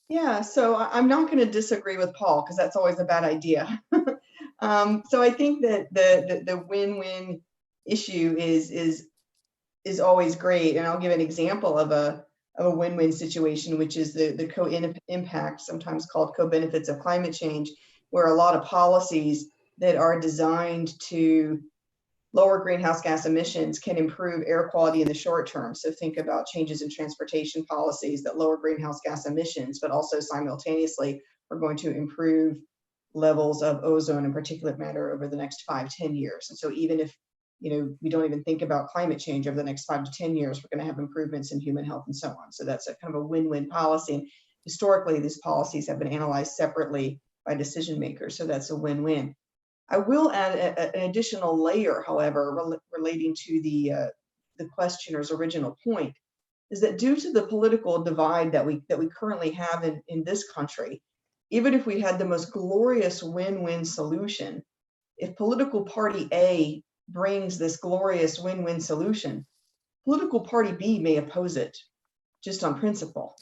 Yeah, so I'm not going to disagree with Paul because that's always a bad idea. So I think that the win-win issue is always great, and I'll give an example of a win-win situation, which is the co-impact, sometimes called co-benefits of climate change, where a lot of policies that are designed to lower greenhouse gas emissions can improve air quality in the short term. So think about changes in transportation policies that lower greenhouse gas emissions, but also simultaneously are going to improve levels of ozone and particulate matter over the next 5-10 years. And so even if we don't even think about climate change over the next 5 to 10 years, we're going to have improvements in human health and so on. So that's a kind of a win-win policy. And historically, these policies have been analyzed separately by decision makers. So that's a win-win. I will add an additional layer, however, relating to the questioner's original point, is that due to the political divide that we currently have in this country, even if we had the most glorious win-win solution, if political party A brings this glorious win-win solution, political party B may oppose it just on principle.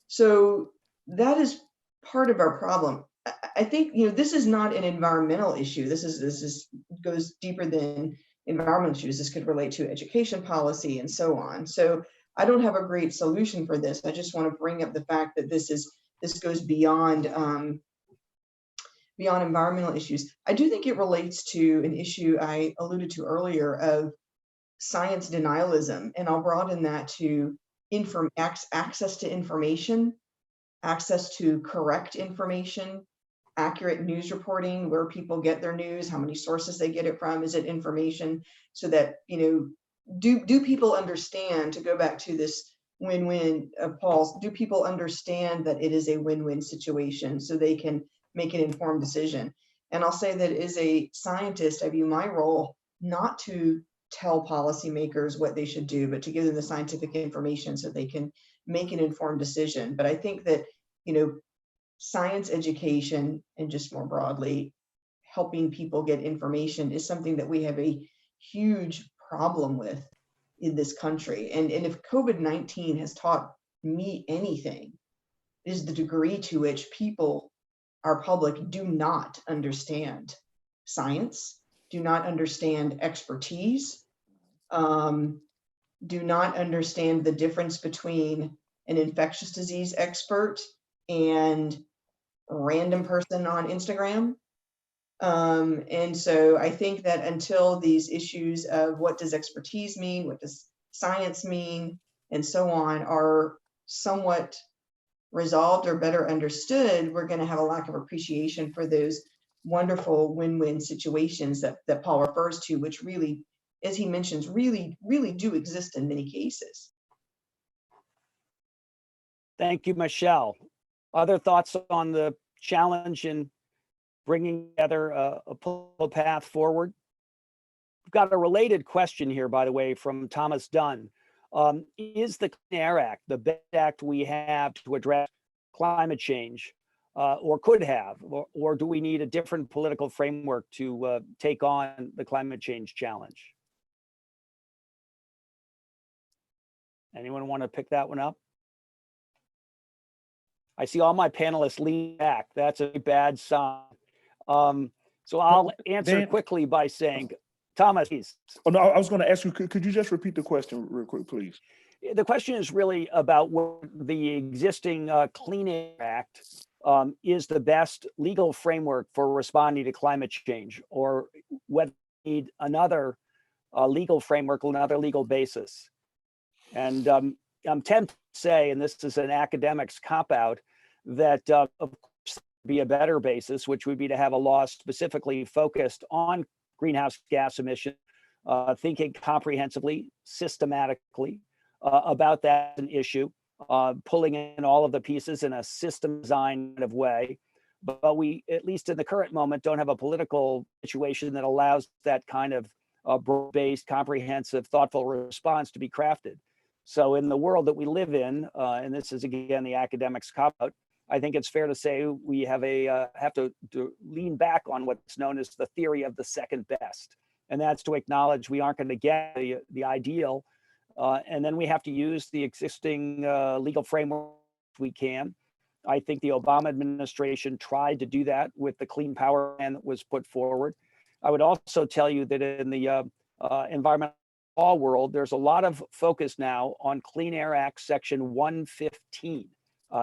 So that is part of our problem. I think, you know, this is not an environmental issue. This goes deeper than environmental issues. This could relate to education policy and so on. So I don't have a great solution for this. I just want to bring up the fact that this goes beyond environmental issues. I do think it relates to an issue I alluded to earlier of science denialism, and I'll broaden that to access to information, access to correct information, accurate news reporting, where people get their news, how many sources they get it from, is it information, so that, you know, do people understand, to go back to this win-win of Paul's, do people understand that it is a win-win situation so they can make an informed decision? And I'll say that as a scientist, I view my role not to tell policymakers what they should do, but to give them the scientific information so they can make an informed decision. But I think that, you know, science education and just more broadly, helping people get information is something that we have a huge problem with in this country. And if COVID-19 has taught me anything, is the degree to which people, our public, do not understand science, do not understand expertise, do not understand the difference between an infectious disease expert and a random person on Instagram. And so I think that until these issues of what does expertise mean, what does science mean, and so on are somewhat resolved or better understood, we're going to have a lack of appreciation for those wonderful win-win situations that Paul refers to, which really, as he mentions, really do exist in many cases. Thank you, Michelle. Other thoughts on the challenge in bringing together a political path forward? We've got a related question here, by the way, from Thomas Dunn. Is the Clean Air Act the best act we have to address climate change, or could have, or do we need a different political framework to take on the climate change challenge? Anyone want to pick that one up? I see all my panelists lean back. That's a bad sign. So I'll answer quickly by saying, Thomas, please. Oh, no, I was going to ask you, could you just repeat the question real quick, please? The question is really about what the existing Clean Air Act is the best legal framework for responding to climate change, or whether we need another legal framework, another legal basis. And I'm tempted to say, and this is an academic's cop-out, that of course be a better basis, which would be to have a law specifically focused on greenhouse gas emissions, thinking comprehensively, systematically about that as an issue, pulling in all of the pieces in a system design kind of way. But we, at least in the current moment, don't have a political situation that allows that kind of broad-based, comprehensive, thoughtful response to be crafted. So in the world that we live in, and this is again the academic's cop-out, I think it's fair to say we have to lean back on what's known as the theory of the second best, and that's to acknowledge we aren't going to get the ideal, and then we have to use the existing legal framework we can. I think the Obama administration tried to do that with the Clean Power Plan that was put forward. I would also tell you that in the environmental law world, there's a lot of focus now on Clean Air Act Section 115.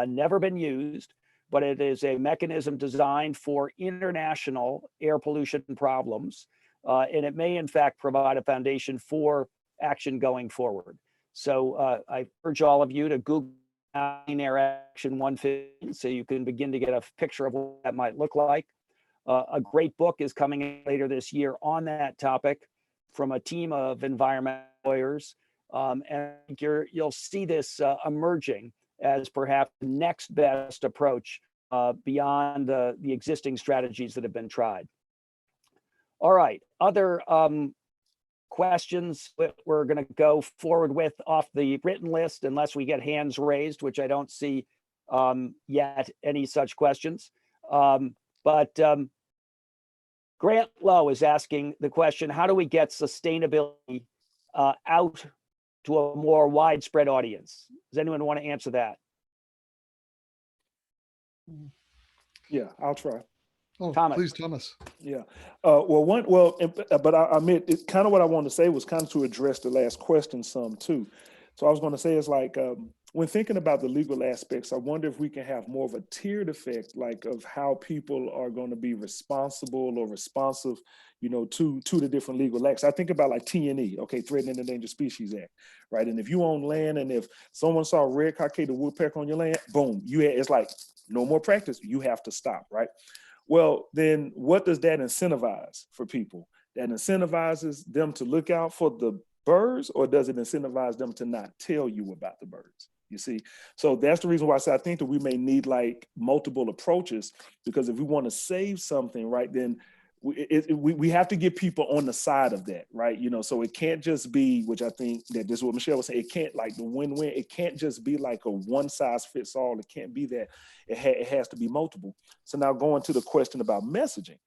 Never been used, but it is a mechanism designed for international air pollution problems. And it may in fact provide a foundation for action going forward. So I urge all of you to Google Clean Air Action 115 so you can begin to get a picture of what that might look like. A great book is coming later this year on that topic from a team of environmental lawyers. And you'll see this emerging as perhaps the next best approach beyond the existing strategies that have been tried. All right, other questions that we're going to go forward with off the written list, unless we get hands raised, which I don't see yet any such questions. But Grant Lowe is asking the question, how do we get sustainability out to a more widespread audience? Does anyone want to answer that? Yeah, I'll try. Oh, Thomas. please, Thomas. Yeah. But I admit, it kind of what I wanted to say was kind of to address the last question some too. So I was going to say is like, when thinking about the legal aspects, I wonder if we can have more of a tiered effect, like of how people are going to be responsible or responsive, you know, to the different legal acts. I think about like T&E, okay, Threatened and Endangered Species Act, right? And if you own land and if someone saw a red-cockaded woodpecker on your land, boom, it's like no more practice. You have to stop, right? Well, then what does that incentivize for people? That incentivizes them to look out for the birds, or does it incentivize them to not tell you about the birds? You see, so that's the reason why I say I think that we may need like multiple approaches, because if we want to save something, right, then we have to get people on the side of that, right? You know, so it can't just be, which I think that this is what Michelle was saying, it can't like the win-win, it can't just be like a one size fits all. It can't be that. It has to be multiple. So now going to the question about messaging,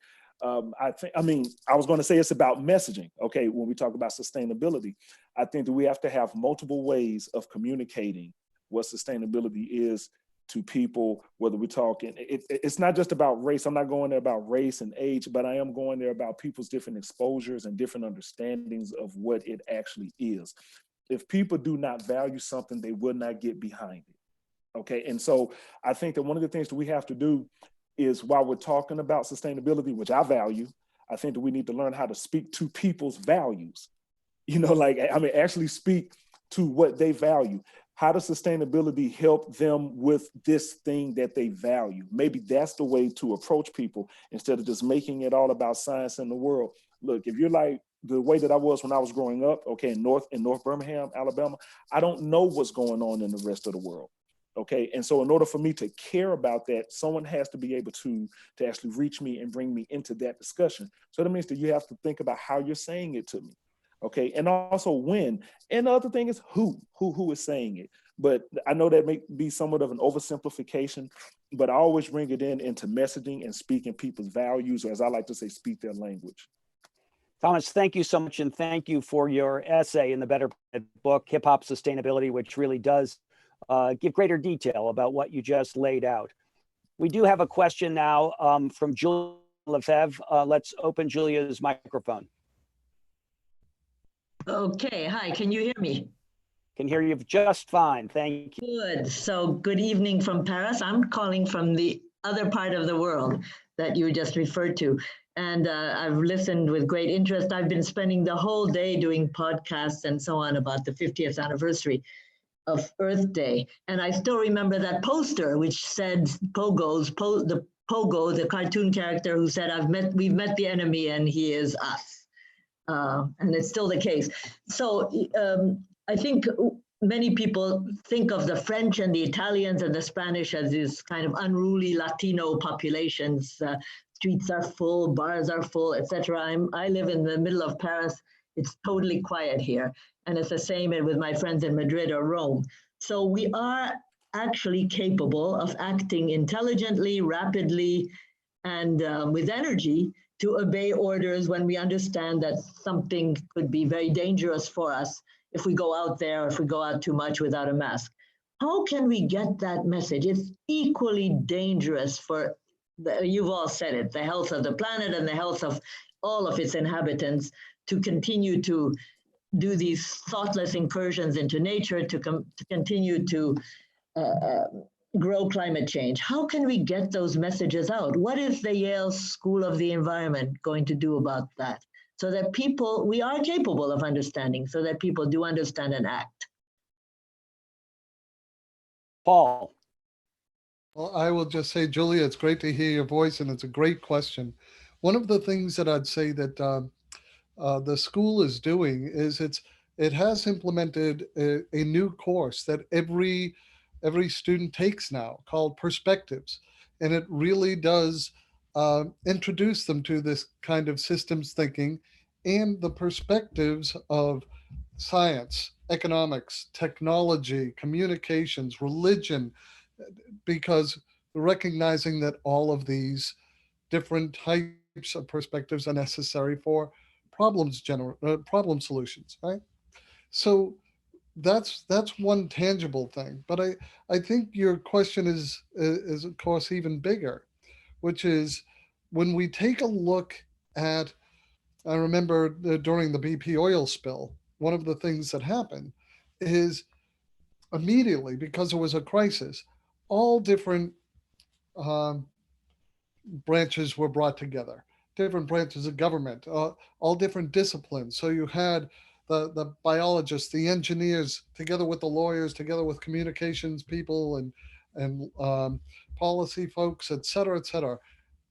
I was going to say it's about messaging. Okay, when we talk about sustainability, I think that we have to have multiple ways of communicating what sustainability is to people, whether we're talking, it's not just about race. I'm not going there about race and age, but I am going there about people's different exposures and different understandings of what it actually is. If people do not value something, they will not get behind it. Okay, and so I think that one of the things that we have to do is, while we're talking about sustainability, which I value, I think that we need to learn how to speak to people's values. You know, like, I mean, actually speak to what they value. How does sustainability help them with this thing that they value? Maybe that's the way to approach people, instead of just making it all about science and the world. Look, if you're like the way that I was when I was growing up, okay, in North Birmingham, Alabama, I don't know what's going on in the rest of the world. Okay, and so in order for me to care about that, someone has to be able to actually reach me and bring me into that discussion. So that means that you have to think about how you're saying it to me. Okay, and also when. And the other thing is who is saying it. But I know that may be somewhat of an oversimplification, but I always bring it into messaging and speaking people's values, or as I like to say, speak their language. Thomas, thank you so much. And thank you for your essay in the Better book, Hip Hop Sustainability, which really does give greater detail about what you just laid out. We do have a question now from Julia Lefebvre. Let's open Julia's microphone. Okay, hi, can you hear me? Can hear you just fine, thank you. Good, so good evening from Paris. I'm calling from the other part of the world that you just referred to. And I've listened with great interest. I've been spending the whole day doing podcasts and so on about the 50th anniversary of Earth Day. And I still remember that poster, which said the Pogo, the cartoon character who said, we've met the enemy and he is us. And it's still the case. So I think many people think of the French and the Italians and the Spanish as these kind of unruly Latino populations. Streets are full, bars are full, etc. I live in the middle of Paris. It's totally quiet here. And it's the same with my friends in Madrid or Rome. So we are actually capable of acting intelligently, rapidly, and with energy to obey orders when we understand that something could be very dangerous for us if we go out there, or if we go out too much without a mask. How can we get that message? It's equally dangerous for, you've all said it, the health of the planet and the health of all of its inhabitants, to continue to do these thoughtless incursions into nature, to continue to grow climate change. How can we get those messages out? What is the Yale School of the Environment going to do about that? So that we are capable of understanding, so that people do understand and act. Paul. Well, I will just say, Julia, it's great to hear your voice, and it's a great question. One of the things that I'd say that the school is doing is it has implemented a new course that every student takes now, called Perspectives, and it really does introduce them to this kind of systems thinking and the perspectives of science, economics, technology, communications, religion, because recognizing that all of these different types of perspectives are necessary for problem solutions, right? So that's one tangible thing. But I think your question is of course even bigger, which is when we take a look at, I remember during the BP oil spill, one of the things that happened is immediately, because it was a crisis, all different um, branches were brought together, different branches of government, all different disciplines. So you had the biologists, the engineers, together with the lawyers, together with communications people and policy folks, et cetera,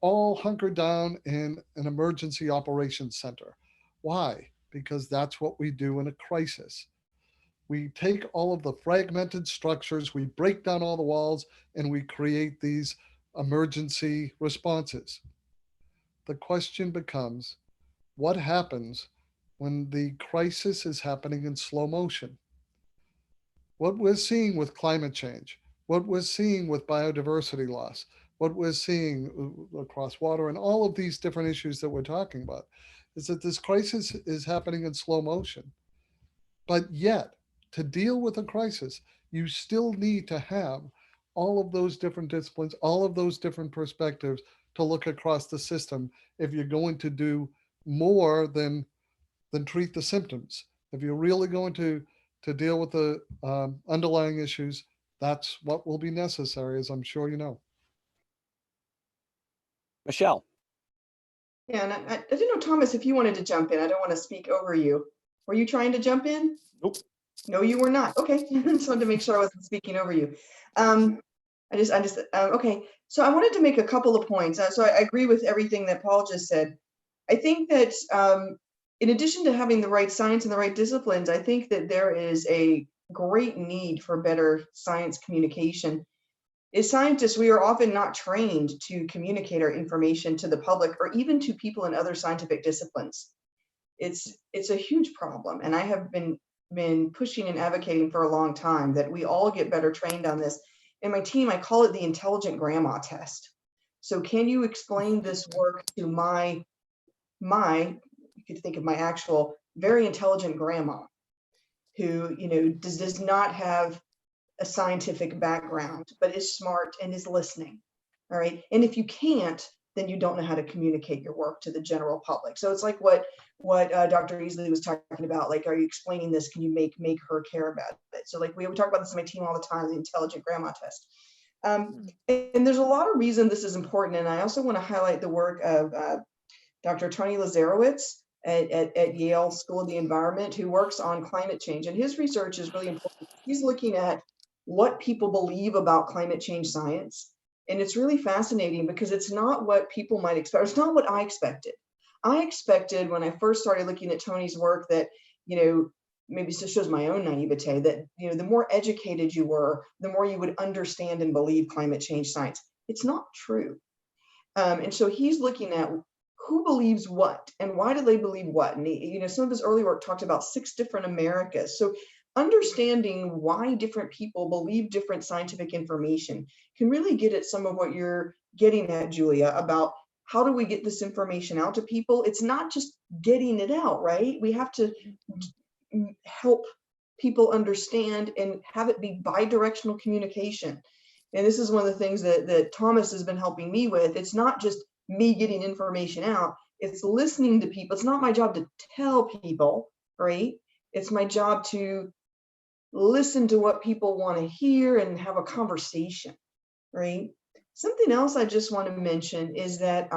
all hunkered down in an emergency operations center. Why? Because that's what we do in a crisis. We take all of the fragmented structures, we break down all the walls, and we create these emergency responses. The question becomes, what happens when the crisis is happening in slow motion? What we're seeing with climate change, what we're seeing with biodiversity loss, what we're seeing across water, and all of these different issues that we're talking about, is that this crisis is happening in slow motion. But yet, to deal with a crisis, you still need to have all of those different disciplines, all of those different perspectives to look across the system if you're going to do more than treat the symptoms. If you're really going to deal with the underlying issues, that's what will be necessary, as I'm sure you know. Michelle. Yeah, and I didn't know, Thomas, if you wanted to jump in. I don't want to speak over you. Were you trying to jump in? Nope. No, you were not. Okay, just wanted to make sure I wasn't speaking over you. Okay. So I wanted to make a couple of points. So I agree with everything that Paul just said. I think that in addition to having the right science and the right disciplines, I think that there is a great need for better science communication. As scientists, we are often not trained to communicate our information to the public or even to people in other scientific disciplines. It's a huge problem, and I have been pushing and advocating for a long time that we all get better trained on this. In my team, I call it the intelligent grandma test. So can you explain this work to my you could think of my actual very intelligent grandma who, does not have a scientific background, but is smart and is listening. All right. And if you can't, then you don't know how to communicate your work to the general public. So it's like what Dr. Easley was talking about. Like, are you explaining this? Can you make her care about it? So like we talk about this in my team all the time, the intelligent grandma test. And there's a lot of reason this is important. And I also want to highlight the work of Dr. Tony Lazarowitz at Yale School of the Environment, who works on climate change. And his research is really important. He's looking at what people believe about climate change science. And it's really fascinating because it's not what people might expect. It's not what I expected. I expected when I first started looking at Tony's work that, maybe this shows my own naivete, that, the more educated you were, the more you would understand and believe climate change science. It's not true. And so he's looking at who believes what and why do they believe what? And some of his early work talked about 6 different Americas. So understanding why different people believe different scientific information can really get at some of what you're getting at, Julia, about how do we get this information out to people? It's not just getting it out, right? We have to help people understand and have it be bi-directional communication. And this is one of the things that Thomas has been helping me with. It's not just me getting information out, it's listening to people. It's not my job to tell people, right? It's my job to listen to what people want to hear and have a conversation, right? Something else I just want to mention is that,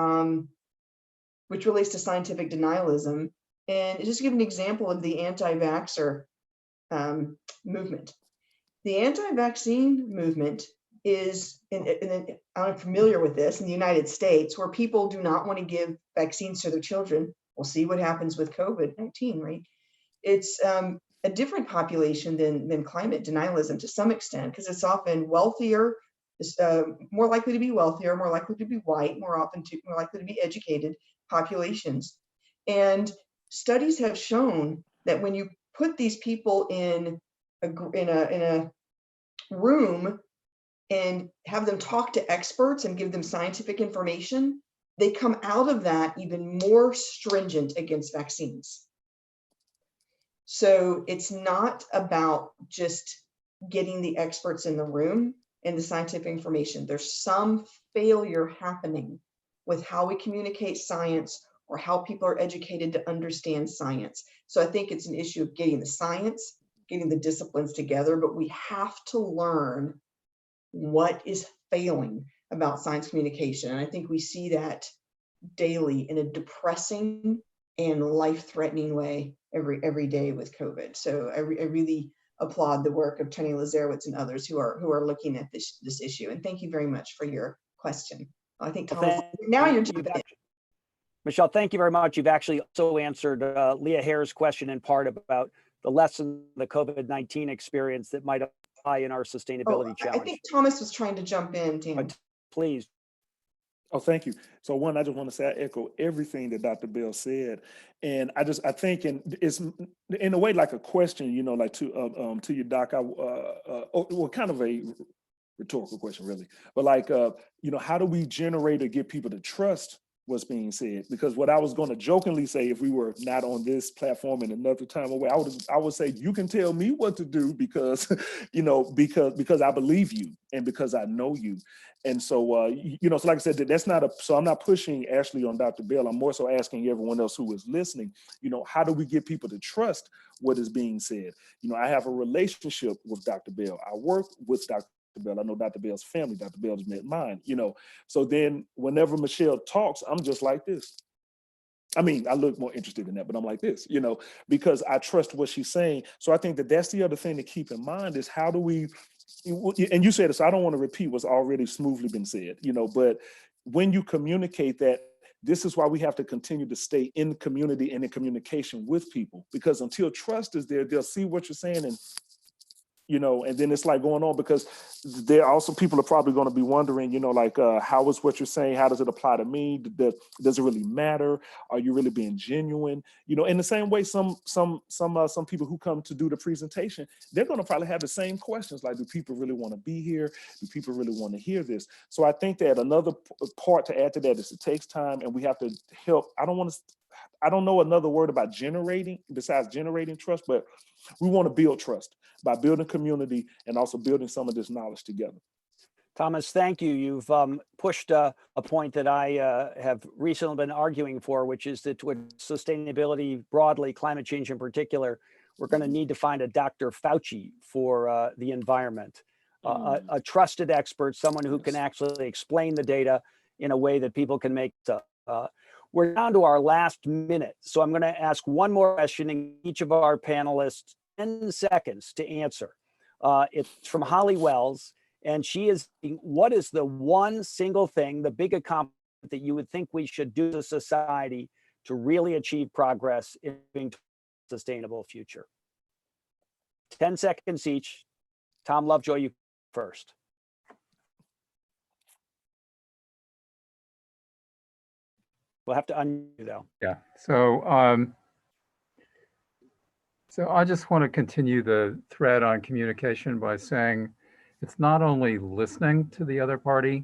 which relates to scientific denialism, and just to give an example of the anti-vaxxer movement. The anti-vaccine movement is, and I'm familiar with this in the United States, where people do not want to give vaccines to their children. We'll see what happens with COVID-19, right? It's a different population than climate denialism to some extent, because it's often wealthier, more likely to be wealthier, more likely to be white, more likely to be educated populations. And studies have shown that when you put these people in a room and have them talk to experts and give them scientific information, they come out of that even more stringent against vaccines. So it's not about just getting the experts in the room and the scientific information. There's some failure happening with how we communicate science or how people are educated to understand science. So I think it's an issue of getting the science, getting the disciplines together, but we have to learn what is failing about science communication. And I think we see that daily in a depressing and life-threatening way every day with COVID. So I really applaud the work of Tony Lazarowitz and others who are looking at this issue. And thank you very much for your question. I think Thomas, now you're jumping in. Michelle, thank you very much. You've actually also answered Leah Hare's question in part about the lesson, the COVID-19 experience that might apply in our sustainability challenge. I think Thomas was trying to jump in, Dan. But please. Oh, thank you. So one, I just want to say I echo everything that Dr. Bell said. And I think, and it's in a way like a question, you know, like to you, Doc, well, kind of a rhetorical question really, but like, you know, how do we generate or get people to trust what's being said? Because what I was going to jokingly say, if we were not on this platform in another time away, I would say, you can tell me what to do because, you know, because I believe you and because I know you. And so, you know, so like I said, so I'm not pushing Ashley on Dr. Bell. I'm more so asking everyone else who is listening, you know, how do we get people to trust what is being said? You know, I have a relationship with Dr. Bell. I work with Dr. Bell. I know Dr. Bell's family. Dr. Bell's met mine, you know. So then whenever Michelle talks, I'm just like this. I mean, I look more interested in that, but I'm like this, you know, because I trust what she's saying. So I think that's the other thing to keep in mind is how do we, and you said it, so I don't want to repeat what's already smoothly been said, you know, but when you communicate that, this is why we have to continue to stay in community and in communication with people, because until trust is there, they'll see what you're saying and, you know, and then it's like going on, because there are also people are probably going to be wondering, you know, like, how is what you're saying? How does it apply to me? Does it really matter? Are you really being genuine? You know, in the same way, some people who come to do the presentation, they're going to probably have the same questions. Like, do people really want to be here? Do people really want to hear this? So I think that another part to add to that is it takes time, and we have to help. I don't know another word about generating besides generating trust, but we want to build trust by building community and also building some of this knowledge together. Thomas, thank you. You've pushed a point that I have recently been arguing for, which is that with sustainability broadly, climate change in particular, we're going to need to find a Dr. Fauci for the environment, a trusted expert, someone who can actually explain the data in a way that people can make stuff. We're down to our last minute, so I'm going to ask one more question, and each of our panelists 10 seconds to answer. It's from Holly Wells, and she is, what is the one single thing, the big accomplishment that you would think we should do as a society to really achieve progress in a sustainable future? 10 seconds each. Tom Lovejoy, you first. We'll have to unmute you though. Yeah. So I just want to continue the thread on communication by saying it's not only listening to the other party,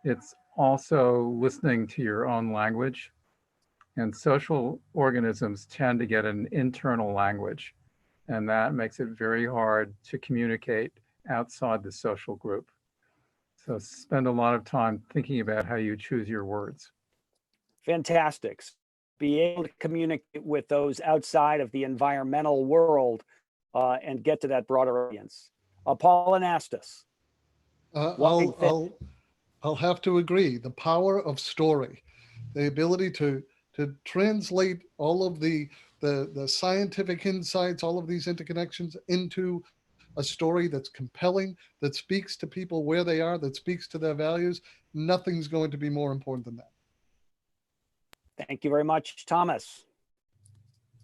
it's also listening to your own language. And social organisms tend to get an internal language, and that makes it very hard to communicate outside the social group. So spend a lot of time thinking about how you choose your words. Fantastic. Be able to communicate with those outside of the environmental world and get to that broader audience. Paul Anastas. I'll have to agree. The power of story, the ability to translate all of the scientific insights, all of these interconnections into a story that's compelling, that speaks to people where they are, that speaks to their values. Nothing's going to be more important than that. Thank you very much, Thomas.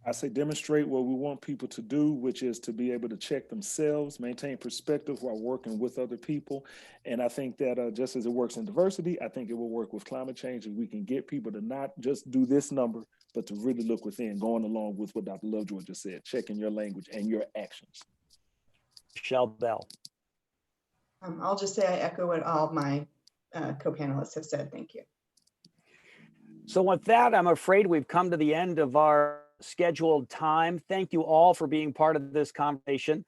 I say demonstrate what we want people to do, which is to be able to check themselves, maintain perspective while working with other people. And I think that just as it works in diversity, I think it will work with climate change, and we can get people to not just do this number, but to really look within, going along with what Dr. Lovejoy just said, checking your language and your actions. Michelle Bell. I'll just say I echo what all my co-panelists have said. Thank you. So with that, I'm afraid we've come to the end of our scheduled time. Thank you all for being part of this conversation.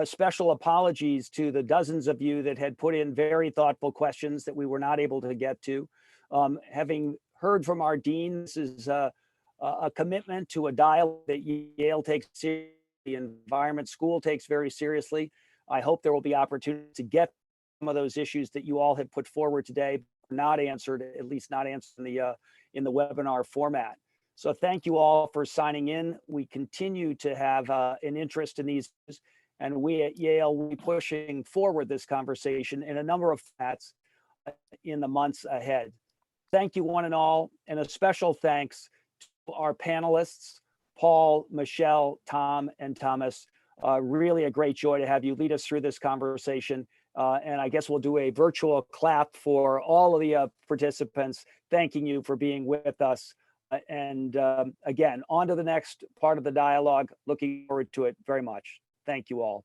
Special apologies to the dozens of you that had put in very thoughtful questions that we were not able to get to. Having heard from our dean, this is a commitment to a dialogue that Yale takes seriously, the environment school takes very seriously. I hope there will be opportunity to get some of those issues that you all have put forward today, not answered, at least not answered in the webinar format. So thank you all for signing in. We continue to have an interest in these, and we at Yale will be pushing forward this conversation in a number of formats in the months ahead. Thank you one and all, and a special thanks to our panelists, Paul, Michelle, Tom, and Thomas. Really a great joy to have you lead us through this conversation. And I guess we'll do a virtual clap for all of the participants, thanking you for being with us. And again, on to the next part of the dialogue. Looking forward to it very much. Thank you all.